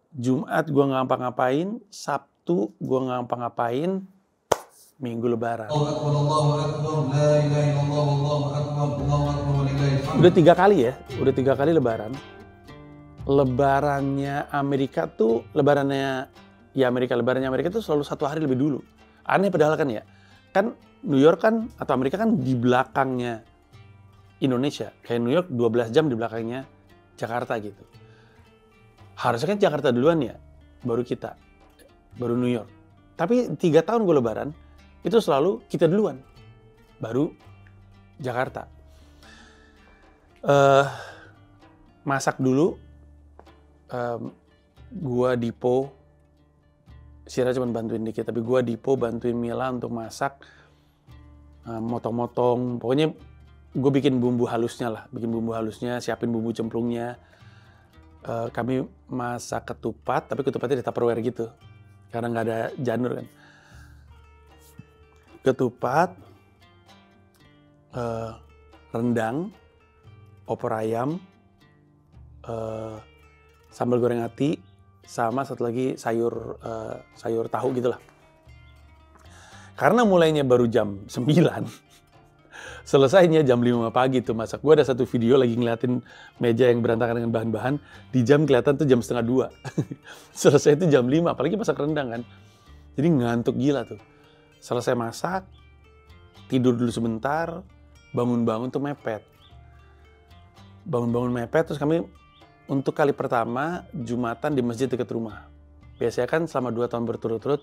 A: Jumat gue nggak ngapa-ngapain, Sabtu gue nggak ngapa-ngapain, Minggu Lebaran. Udah 3 kali ya, udah 3 kali Lebaran. Lebarannya Amerika lebarannya Amerika tuh selalu 1 hari lebih dulu. Aneh padahal kan ya. Kan New York kan atau Amerika kan di belakangnya Indonesia. Kayak New York 12 jam di belakangnya Jakarta gitu. Harusnya kan Jakarta duluan ya, baru kita, baru New York. Tapi 3 tahun gue Lebaran itu selalu kita duluan, baru Jakarta. Masak dulu. Gua Dipo, Sira cuma bantuin dikit, tapi gua Dipo bantuin Mila untuk masak, motong-motong, pokoknya gue bikin bumbu halusnya, siapin bumbu cemplungnya. Kami masak ketupat, tapi ketupatnya di Tupperware gitu, karena nggak ada janur kan. Ketupat, rendang, opor ayam, sambal goreng ati, sama satu lagi sayur tahu gitulah. Karena mulainya baru jam 9, Selesainya jam 5 pagi tuh masak. Gue ada satu video lagi ngeliatin meja yang berantakan dengan bahan-bahan. Di jam kelihatan tuh jam 1:30. Selesai itu jam 5, apalagi masak rendang kan. Jadi ngantuk gila tuh. Selesai masak, tidur dulu sebentar, bangun-bangun tuh mepet. Bangun-bangun mepet, terus kami untuk kali pertama Jumatan di masjid dekat rumah. Biasanya kan selama 2 tahun berturut-turut,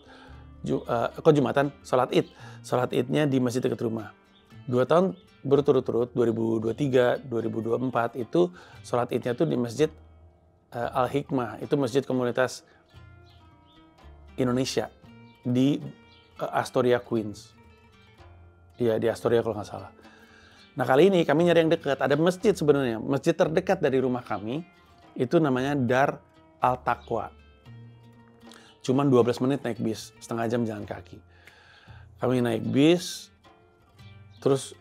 A: Jumatan, sholat id. Sholat idnya di masjid dekat rumah. 2 tahun berturut-turut, 2023, 2024 itu sholat idnya tuh di masjid Al-Hikmah. Itu masjid komunitas Indonesia di Astoria, Queens. Iya, di Astoria kalau nggak salah. Nah kali ini kami nyari yang dekat. Ada masjid sebenarnya. Masjid terdekat dari rumah kami itu namanya Dar Al-Taqwa. Cuman 12 menit naik bis, setengah jam jalan kaki. Kami naik bis, terus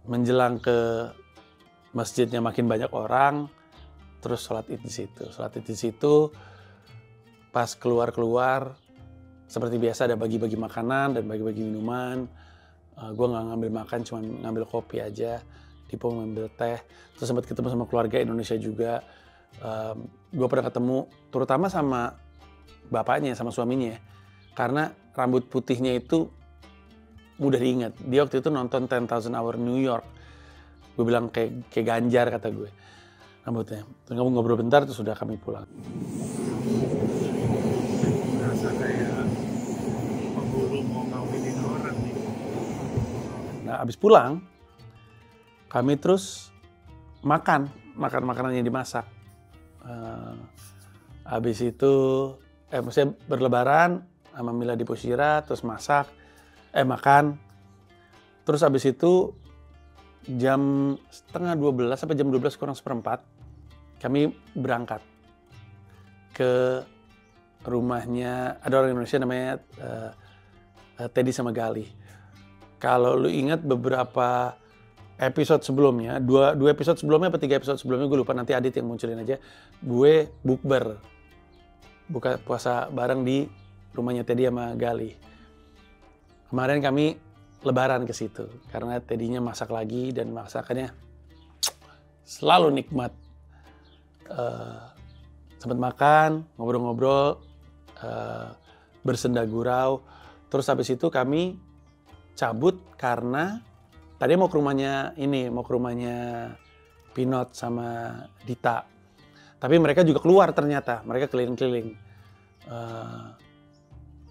A: menjelang ke masjidnya makin banyak orang, terus sholat id di situ. Sholat id di situ, pas keluar-keluar, seperti biasa ada bagi-bagi makanan dan bagi-bagi minuman. Gue nggak ngambil makan, cuma ngambil kopi aja. Dipo ngambil teh. Terus sempat ketemu sama keluarga Indonesia juga. Gue pernah ketemu, terutama sama bapaknya, sama suaminya. Karena rambut putihnya itu mudah diingat. Dia waktu itu nonton 10,000 Hour New York. Gue bilang kayak Ganjar kata gue. Rambutnya. Terus ngobrol bentar, terus sudah kami pulang.
E: Rasa kayak pemburu mau ngawinin orang nih.
A: Nah, abis pulang, kami terus makan makanan yang dimasak. Abis itu, maksudnya berlebaran sama Mila di Posyira, terus makan. Terus abis itu jam 11:30 sampai jam 12 kurang seperempat, kami berangkat ke rumahnya, ada orang Indonesia namanya Teddy sama Gali. Kalau lu ingat beberapa episode sebelumnya, dua episode sebelumnya atau 3 episode sebelumnya, gue lupa, nanti Adit yang munculin aja. Gue bukber, buka puasa bareng di rumahnya Teddy sama Gali. Kemarin kami lebaran ke situ karena Teddy-nya masak lagi dan masakannya selalu nikmat. Sempat makan, ngobrol-ngobrol, bersenda gurau. Terus habis itu kami cabut karena tadi mau ke rumahnya Pinot sama Dita. Tapi mereka juga keluar ternyata, mereka keliling-keliling.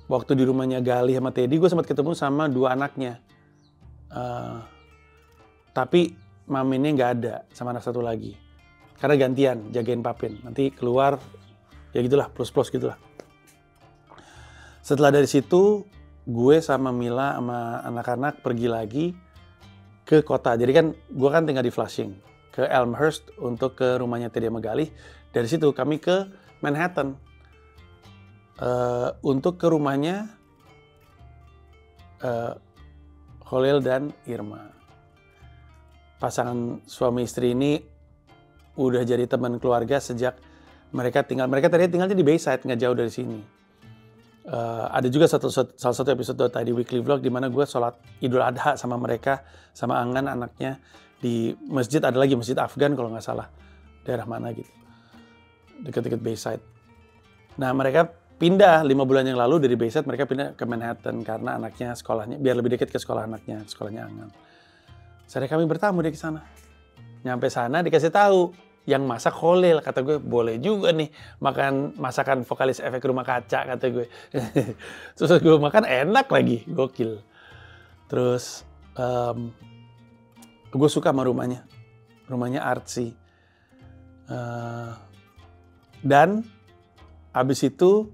A: Waktu di rumahnya Gali sama Teddy, gue sempat ketemu sama 2 anaknya. Tapi maminya nggak ada, sama anak satu lagi. Karena gantian, jagain Papin. Nanti keluar, ya gitulah, plus-plus gitulah. Setelah dari situ, gue sama Mila sama anak-anak pergi lagi ke kota. Jadi kan gue kan tinggal di Flushing, ke Elmhurst untuk ke rumahnya Teddy sama Gali. Dari situ kami ke Manhattan untuk ke rumahnya Khalil dan Irma. Pasangan suami istri ini udah jadi teman keluarga sejak mereka tadi tinggalnya di Bayside, nggak jauh dari sini. Ada juga salah satu episode tadi weekly vlog di mana gue sholat Idul Adha sama mereka, sama Angan anaknya di masjid, ada lagi masjid Afgan kalau nggak salah, daerah mana gitu, dekat-dekat Bayside. Nah mereka pindah 5 bulan yang lalu dari Bayside, mereka pindah ke Manhattan karena anaknya sekolahnya biar lebih dekat ke sekolah anaknya, sekolahnya Angan. Sehari kami bertamu di sana. Nyampe sana dikasih tahu yang masak Khalil, kata gue boleh juga nih makan masakan vokalis Efek Rumah Kaca, kata gue. Terus gue makan enak lagi, gokil. Terus gue suka sama rumahnya artsy. Dan abis itu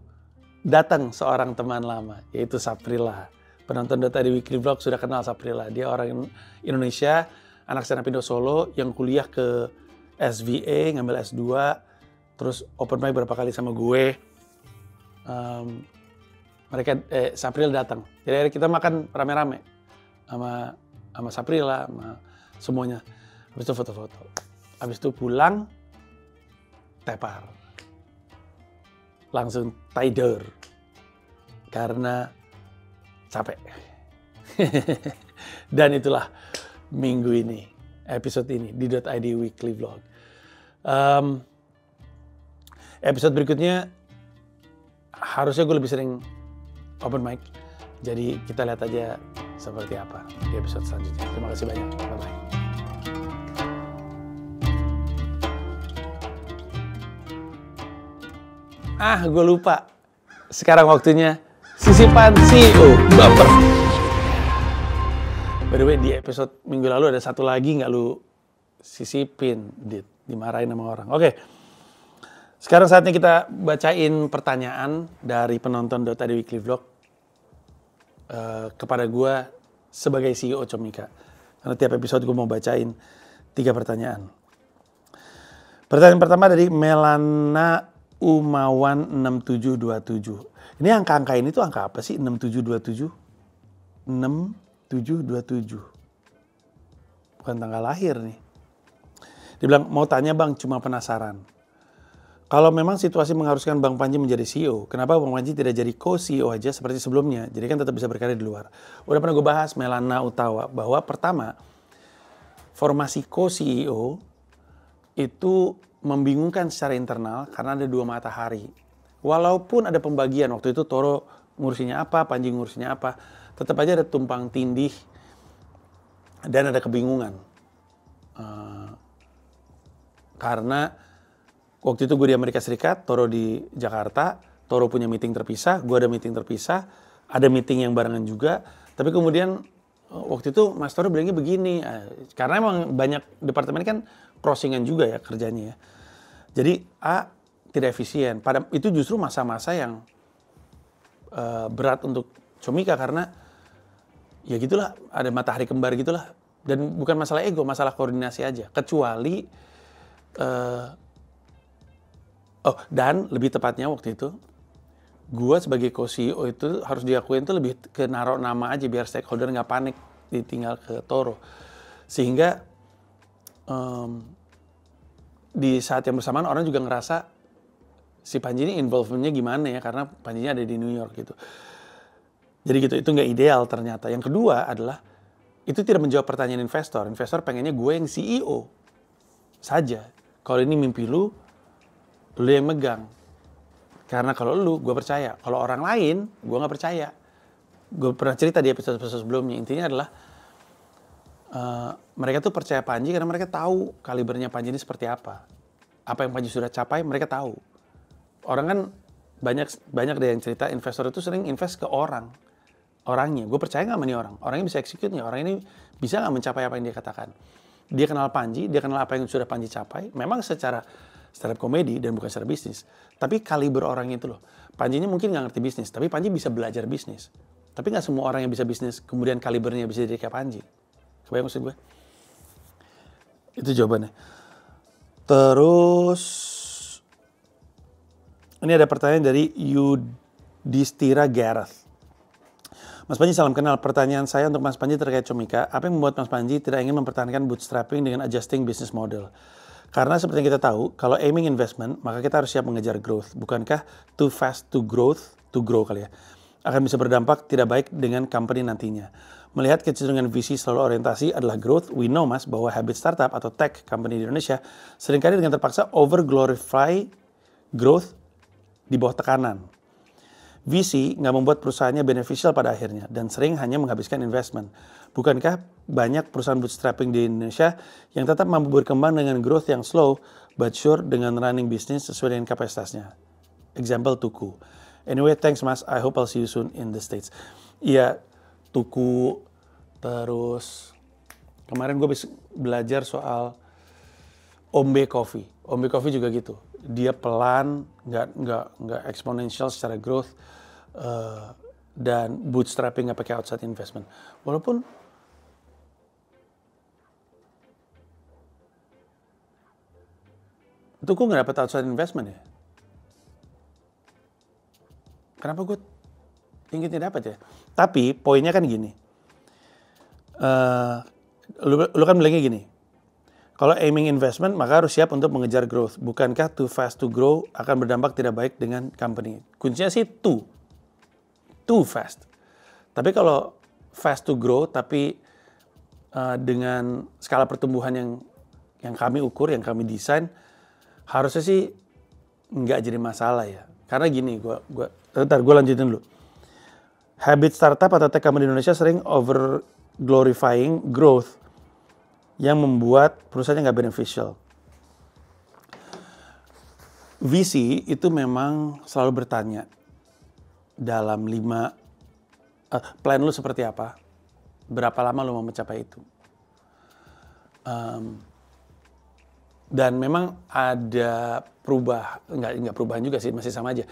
A: datang seorang teman lama, yaitu Saprila. Penonton Dota di Weekly Vlog sudah kenal Saprila. Dia orang Indonesia, anak stand up Indo Solo yang kuliah ke SVA, ngambil S2, terus open mic berapa kali sama gue. Sapril datang. Jadi kita makan rame-rame sama Saprila, sama semuanya. Habis itu foto-foto. Habis itu pulang, tepar. Langsung tidur. Karena capek. Dan itulah minggu ini, episode ini di .id Weekly Vlog. Episode berikutnya harusnya gue lebih sering open mic. Jadi kita lihat aja seperti apa di episode selanjutnya. Terima kasih banyak. Bye-bye. Gue lupa. Sekarang waktunya sisipan CEO baper. By the way, di episode minggu lalu ada satu lagi nggak lu sisipin, dimarahin sama orang. Oke. Sekarang saatnya kita bacain pertanyaan dari penonton .id Weekly Vlog kepada gue sebagai CEO Comika. Karena tiap episode gue mau bacain 3 pertanyaan. Pertanyaan pertama dari Melana Umawan 6727. Ini angka-angka ini tuh angka apa sih? 6727? 6727. Bukan tanggal lahir nih. Dia bilang, mau tanya bang, cuma penasaran. Kalau memang situasi mengharuskan Bang Panji menjadi CEO, kenapa Bang Panji tidak jadi co-CEO aja seperti sebelumnya? Jadi kan tetap bisa berkarya di luar. Udah pernah gue bahas, Melana Utawa, bahwa pertama, formasi co-CEO itu membingungkan secara internal karena ada 2 matahari. Walaupun ada pembagian, waktu itu Toro ngurusinya apa, Panji ngurusinya apa, tetap aja ada tumpang tindih dan ada kebingungan. Karena waktu itu gue di Amerika Serikat, Toro di Jakarta, Toro punya meeting terpisah, gue ada meeting terpisah, ada meeting yang barengan juga, tapi kemudian waktu itu Mas Toro bilangnya begini, karena emang banyak departemen kan crossingan juga ya kerjanya ya. Jadi tidak efisien. Itu justru masa-masa yang berat untuk Comika karena ya gitulah, ada matahari kembar gitulah. Dan bukan masalah ego, masalah koordinasi aja. Kecuali dan lebih tepatnya waktu itu, gue sebagai co-CEO itu harus diakuin tuh lebih ke naruh nama aja biar stakeholder nggak panik ditinggal ke Toro. Sehingga di saat yang bersamaan orang juga ngerasa si Panji ini involvementnya gimana ya, karena Panjinya ada di New York gitu. Jadi gitu, itu nggak ideal ternyata. Yang kedua adalah, itu tidak menjawab pertanyaan investor. Investor pengennya gue yang CEO saja. Kalau ini mimpi lu yang megang. Karena kalau lu, gue percaya. Kalau orang lain, gue nggak percaya. Gue pernah cerita di episode sebelumnya. Intinya adalah mereka tuh percaya Panji karena mereka tahu kalibernya Panji ini seperti apa. Apa yang Panji sudah capai, mereka tahu. Orang kan banyak deh yang cerita investor itu sering invest ke orangnya. Gue percaya nggak sama nih orang? Orangnya bisa execute nggak? Orang ini bisa nggak mencapai apa yang dia katakan? Dia kenal Panji, dia kenal apa yang sudah Panji capai. Memang secara stand up comedy dan bukan secara bisnis. Tapi kaliber orangnya itu loh. Panji ini mungkin nggak ngerti bisnis, tapi Panji bisa belajar bisnis. Tapi nggak semua orang yang bisa bisnis, kemudian kalibernya bisa jadi kayak Panji. Kebayang maksud gue? Itu jawabannya. Terus, ini ada pertanyaan dari Yudhistira Gareth. Mas Panji, salam kenal. Pertanyaan saya untuk Mas Panji terkait Comika. Apa yang membuat Mas Panji tidak ingin mempertahankan bootstrapping dengan adjusting business model? Karena seperti yang kita tahu, kalau aiming investment, maka kita harus siap mengejar growth. Bukankah too fast to grow kali ya, akan bisa berdampak tidak baik dengan company nantinya. Melihat kecenderungan VC selalu orientasi adalah growth, we know Mas bahwa habit startup atau tech company di Indonesia seringkali dengan terpaksa over-glorify growth di bawah tekanan. VC nggak membuat perusahaannya beneficial pada akhirnya dan sering hanya menghabiskan investment. Bukankah banyak perusahaan bootstrapping di Indonesia yang tetap mampu berkembang dengan growth yang slow but sure dengan running bisnis sesuai dengan kapasitasnya? Example Tuku. Anyway, thanks Mas. I hope I'll see you soon in the States. Iya, Tuku. Terus kemarin gue belajar soal Ombe Coffee. Ombe Coffee juga gitu. Dia pelan, nggak exponential secara growth, dan bootstrapping nggak pakai outside investment. Walaupun itu gue nggak dapat outside investment ya. Kenapa gue ingetnya dapat ya? Tapi poinnya kan gini. Lu kan bilangnya gini. Kalau aiming investment, maka harus siap untuk mengejar growth. Bukankah too fast to grow akan berdampak tidak baik dengan company? Kuncinya sih too fast. Tapi kalau fast to grow, tapi dengan skala pertumbuhan yang kami ukur, yang kami desain, harusnya sih nggak jadi masalah ya. Karena gini, gue lanjutin dulu. Habit startup atau tech company di Indonesia sering over glorifying growth yang membuat perusahaannya nggak beneficial. VC itu memang selalu bertanya dalam 5 plan lu seperti apa, berapa lama lu mau mencapai itu. Dan memang ada nggak perubahan juga sih, masih sama aja.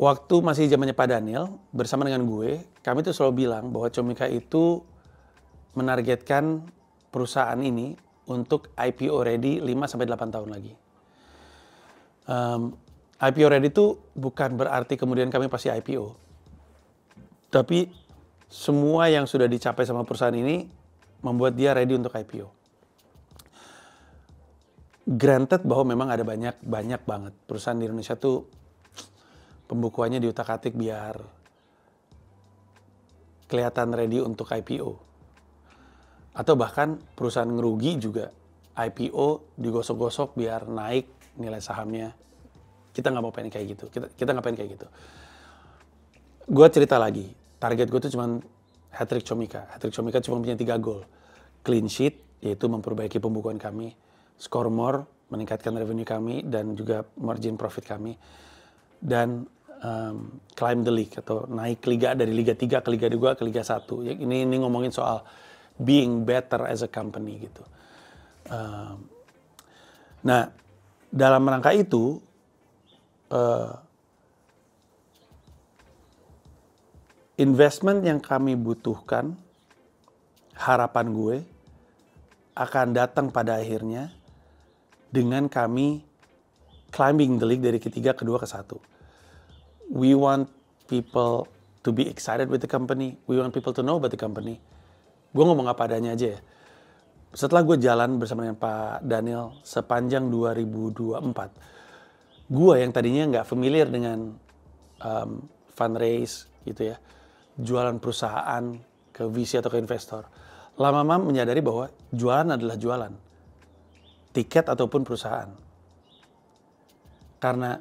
A: Waktu masih zamannya Pak Daniel, bersama dengan gue, kami tuh selalu bilang bahwa Comika itu menargetkan perusahaan ini untuk IPO ready 5-8 tahun lagi. IPO ready itu bukan berarti kemudian kami pasti IPO. Tapi semua yang sudah dicapai sama perusahaan ini membuat dia ready untuk IPO. Granted bahwa memang ada banyak banget perusahaan di Indonesia tuh pembukuannya diutak-atik biar kelihatan ready untuk IPO. Atau bahkan perusahaan ngerugi juga IPO digosok-gosok biar naik nilai sahamnya. Kita nggak mau pengen kayak gitu. Kita nggak pengen kayak gitu. Gue cerita lagi. Target gue tuh cuma hat-trick Comika. Hat-trick Comika cuma punya 3 goal. Clean sheet, yaitu memperbaiki pembukuan kami. Score more, meningkatkan revenue kami. Dan juga margin profit kami. Dan climb the league, atau naik liga dari Liga 3 ke Liga 2 ke Liga 1. Ini ngomongin soal being better as a company gitu. Nah, dalam rangka itu, investment yang kami butuhkan, harapan gue, akan datang pada akhirnya dengan kami climbing the league dari ketiga, kedua, ke 1. We want people to be excited with the company. We want people to know about the company. Gue ngomong apa adanya aja ya. Setelah gue jalan bersama dengan Pak Daniel sepanjang 2024, gue yang tadinya nggak familiar dengan fundraise gitu ya, jualan perusahaan ke VC atau ke investor, lama-lama menyadari bahwa jualan adalah jualan, tiket ataupun perusahaan. Karena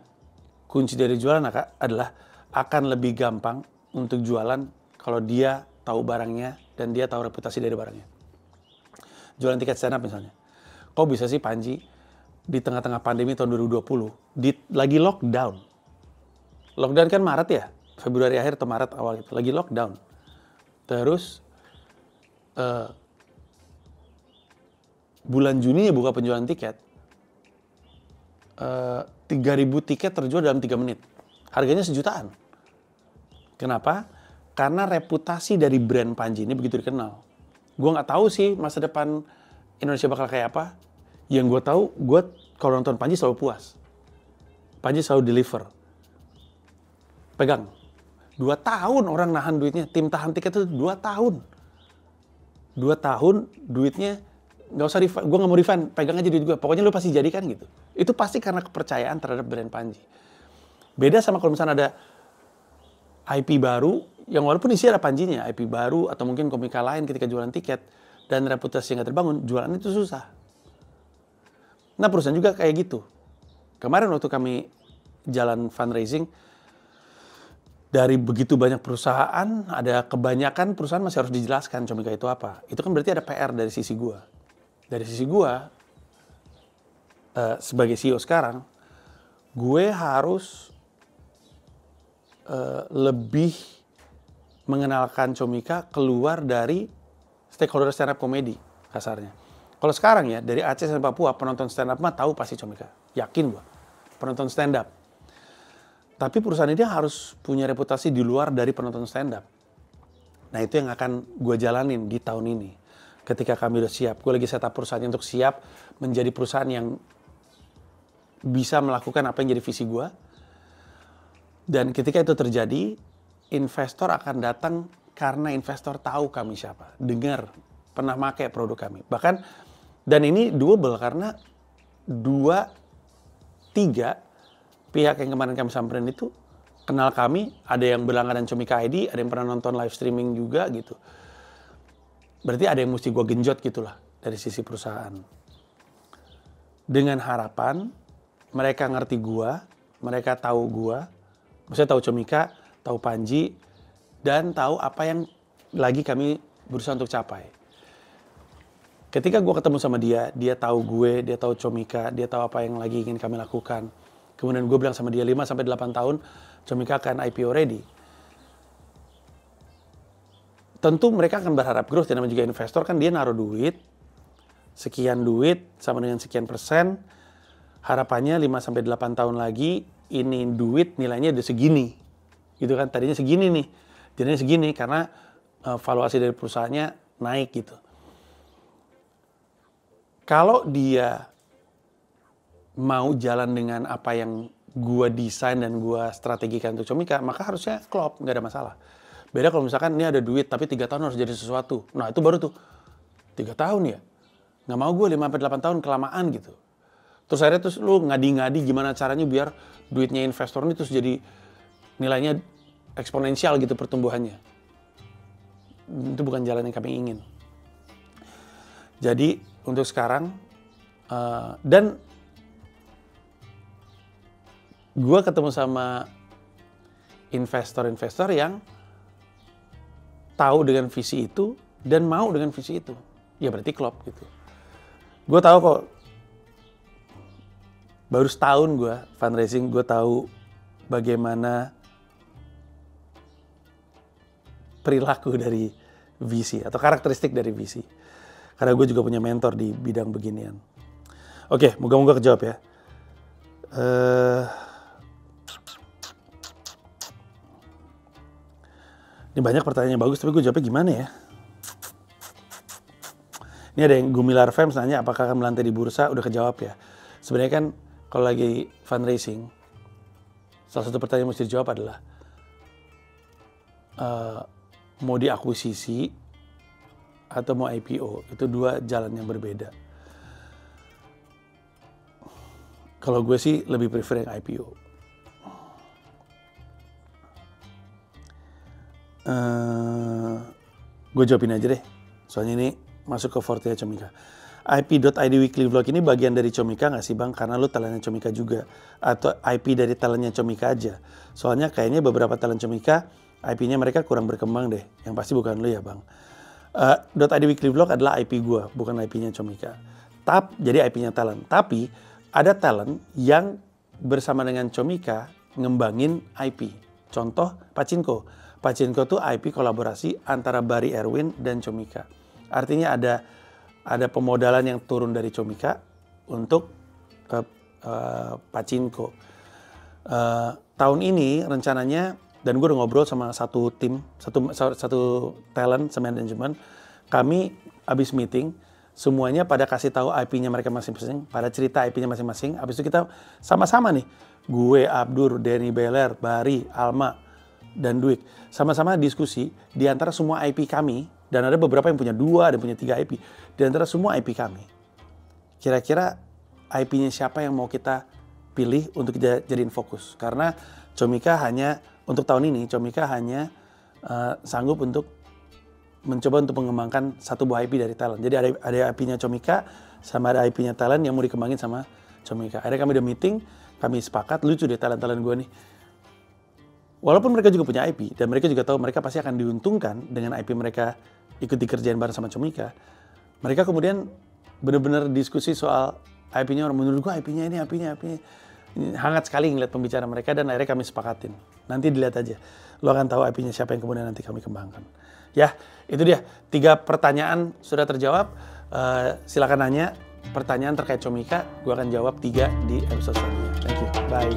A: kunci dari jualan adalah akan lebih gampang untuk jualan kalau dia tahu barangnya dan dia tahu reputasi dari barangnya. Jualan tiket stand up misalnya. Kok bisa sih Panji di tengah-tengah pandemi tahun 2020 lagi lockdown. Lockdown kan Maret ya, Februari akhir atau Maret awal itu lagi lockdown. Terus bulan Juni ya buka penjualan tiket. 3.000 tiket terjual dalam 3 menit. Harganya sejutaan. Kenapa? Karena reputasi dari brand Panji ini begitu dikenal. Gue nggak tahu sih masa depan Indonesia bakal kayak apa. Yang gue tahu, gue kalau nonton Panji selalu puas. Panji selalu deliver. Pegang. 2 tahun orang nahan duitnya. Tim tahan tiket itu 2 tahun. 2 tahun duitnya nggak usah refund. Gue nggak mau refund. Pegang aja duit gue. Pokoknya lu pasti jadikan gitu. Itu pasti karena kepercayaan terhadap brand Panji. Beda sama kalau misalnya ada IP baru, yang walaupun isi ada Panjinya, IP baru atau mungkin komika lain ketika jualan tiket, dan reputasi yang nggak terbangun, jualan itu susah. Nah perusahaan juga kayak gitu. Kemarin waktu kami jalan fundraising, dari begitu banyak perusahaan, ada kebanyakan perusahaan masih harus dijelaskan Comika itu apa. Itu kan berarti ada PR dari sisi gua. Dari sisi gua, sebagai CEO sekarang, gue harus lebih mengenalkan Comika keluar dari stakeholder stand up comedy kasarnya. Kalau sekarang ya dari Aceh sampai Papua penonton stand up mah tahu pasti Comika, yakin gue penonton stand up. Tapi perusahaan ini harus punya reputasi di luar dari penonton stand up. Nah itu yang akan gue jalanin di tahun ini. Ketika kami udah siap, gue lagi setup perusahaan untuk siap menjadi perusahaan yang bisa melakukan apa yang jadi visi gue. Dan ketika itu terjadi, investor akan datang karena investor tahu kami siapa. Dengar, pernah pakai produk kami. Bahkan, dan ini doable karena 2-3 pihak yang kemarin kami samperin itu kenal kami. Ada yang berlangganan Comika ID, ada yang pernah nonton live streaming juga gitu. berarti ada yang mesti gue genjot gitulah dari sisi perusahaan. Dengan harapan mereka ngerti gue, mereka tahu gue, maksudnya tahu Comika, tahu Panji, dan tahu apa yang lagi kami berusaha untuk capai. Ketika gue ketemu sama dia tahu gue, dia tahu Comika, dia tahu apa yang lagi ingin kami lakukan. Kemudian gue bilang sama dia 5-8 tahun Comika akan IPO ready. Tentu mereka akan berharap growth, dan namanya juga investor kan dia naruh duit, sekian duit sama dengan sekian persen, harapannya 5-8 tahun lagi ini duit nilainya udah segini. Gitu kan, tadinya segini nih, jadinya segini karena valuasi dari perusahaannya naik gitu. Kalau dia mau jalan dengan apa yang gua desain dan gua strategikan untuk Comika, maka harusnya klop, nggak ada masalah. Beda kalau misalkan ini ada duit tapi 3 tahun harus jadi sesuatu. Nah itu baru tuh 3 tahun ya. Nggak mau gue 5-8 tahun kelamaan gitu. Terus akhirnya terus lu ngadi-ngadi gimana caranya biar duitnya investor ini terus jadi nilainya eksponensial gitu pertumbuhannya. Itu bukan jalan yang kami ingin. Jadi untuk sekarang dan gue ketemu sama investor-investor yang tahu dengan visi itu dan mau dengan visi itu. Ya berarti klop gitu. Gue tahu kok, baru setahun gue fundraising, gue tahu bagaimana perilaku dari VC atau karakteristik dari VC. Karena gue juga punya mentor di bidang beginian. Oke, moga-moga kejawab ya. Ini banyak pertanyaannya bagus, tapi gue jawabnya gimana ya? Ini ada yang Gumilar Fems nanya apakah akan melantai di bursa, udah kejawab ya. Sebenarnya kan kalau lagi fundraising, salah satu pertanyaan yang mesti dijawab adalah mau diakuisisi atau mau IPO, itu dua jalan yang berbeda. Kalau gue sih lebih prefer yang IPO. Gue jawabin aja deh, soalnya ini masuk ke forte Comika. IP.id Weekly Vlog ini bagian dari Comika nggak sih bang? Karena lu talentnya Comika juga. Atau IP dari talentnya Comika aja? Soalnya kayaknya beberapa talent Comika, IP-nya mereka kurang berkembang deh. Yang pasti bukan lu ya bang. .id Weekly Vlog adalah IP gue, bukan IP-nya Comika. Jadi IP-nya talent. Tapi ada talent yang bersama dengan Comika ngembangin IP. Contoh Pachinko. Pachinko tuh IP kolaborasi antara Barry Erwin dan Comika. Artinya ada pemodalan yang turun dari Comika untuk Pachinko. Tahun ini rencananya, dan gue udah ngobrol sama satu tim, satu talent sama manajemen, kami habis meeting, semuanya pada kasih tahu IP-nya mereka masing-masing, pada cerita IP-nya masing-masing. Habis itu kita sama-sama nih, gue, Abdur, Denny Beler, Bari, Alma, dan Dwik, sama-sama diskusi di antara semua IP kami, dan ada beberapa yang punya 2, ada yang punya 3 IP, di antara semua IP kami. Kira-kira IP-nya siapa yang mau kita pilih untuk jadiin fokus? Karena Comika hanya, untuk tahun ini, Comika hanya sanggup untuk mencoba untuk mengembangkan satu buah IP dari talent. Jadi ada IP-nya Comika, sama ada IP-nya talent yang mau dikembangin sama Comika. Akhirnya kami udah meeting, kami sepakat, lucu deh talent-talent gue nih. Walaupun mereka juga punya IP, dan mereka juga tahu mereka pasti akan diuntungkan dengan IP mereka ikut dikerjain bareng sama Comika. Mereka kemudian benar-benar diskusi soal IP-nya, menurut gue IP-nya ini. Hangat sekali ngeliat pembicaraan mereka, dan akhirnya kami sepakatin. Nanti dilihat aja, lo akan tahu IP-nya siapa yang kemudian nanti kami kembangkan. Ya, itu dia. 3 pertanyaan sudah terjawab. Silakan nanya pertanyaan terkait Comika. Gue akan jawab 3 di episode selanjutnya. Thank you. Bye.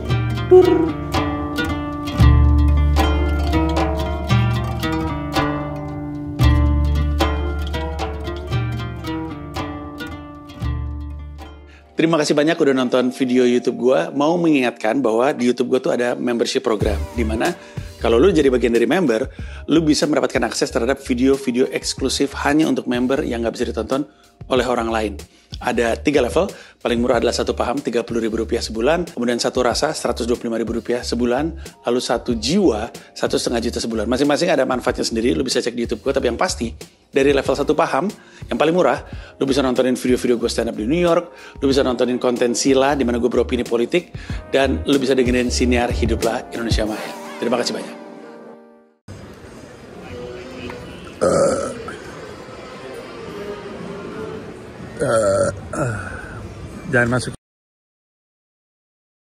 A: Terima kasih banyak udah nonton video YouTube gue. Mau mengingatkan bahwa di YouTube gue tuh ada membership program, di mana kalau lu jadi bagian dari member, lu bisa mendapatkan akses terhadap video-video eksklusif hanya untuk member yang nggak bisa ditonton oleh orang lain. Ada 3 level, paling murah adalah 1 paham Rp30.000 sebulan, kemudian 1 rasa Rp125.000 sebulan, lalu 1 jiwa Rp1,5 juta sebulan. Masing-masing ada manfaatnya sendiri, lu bisa cek di YouTube gue, tapi yang pasti dari level 1 paham, yang paling murah, lu bisa nontonin video-video gue stand up di New York, lu bisa nontonin konten Sila di mana gue beropini politik, dan lu bisa dengerin Siniar Hiduplah Indonesia Maya. Terima kasih banyak. Jangan masuk.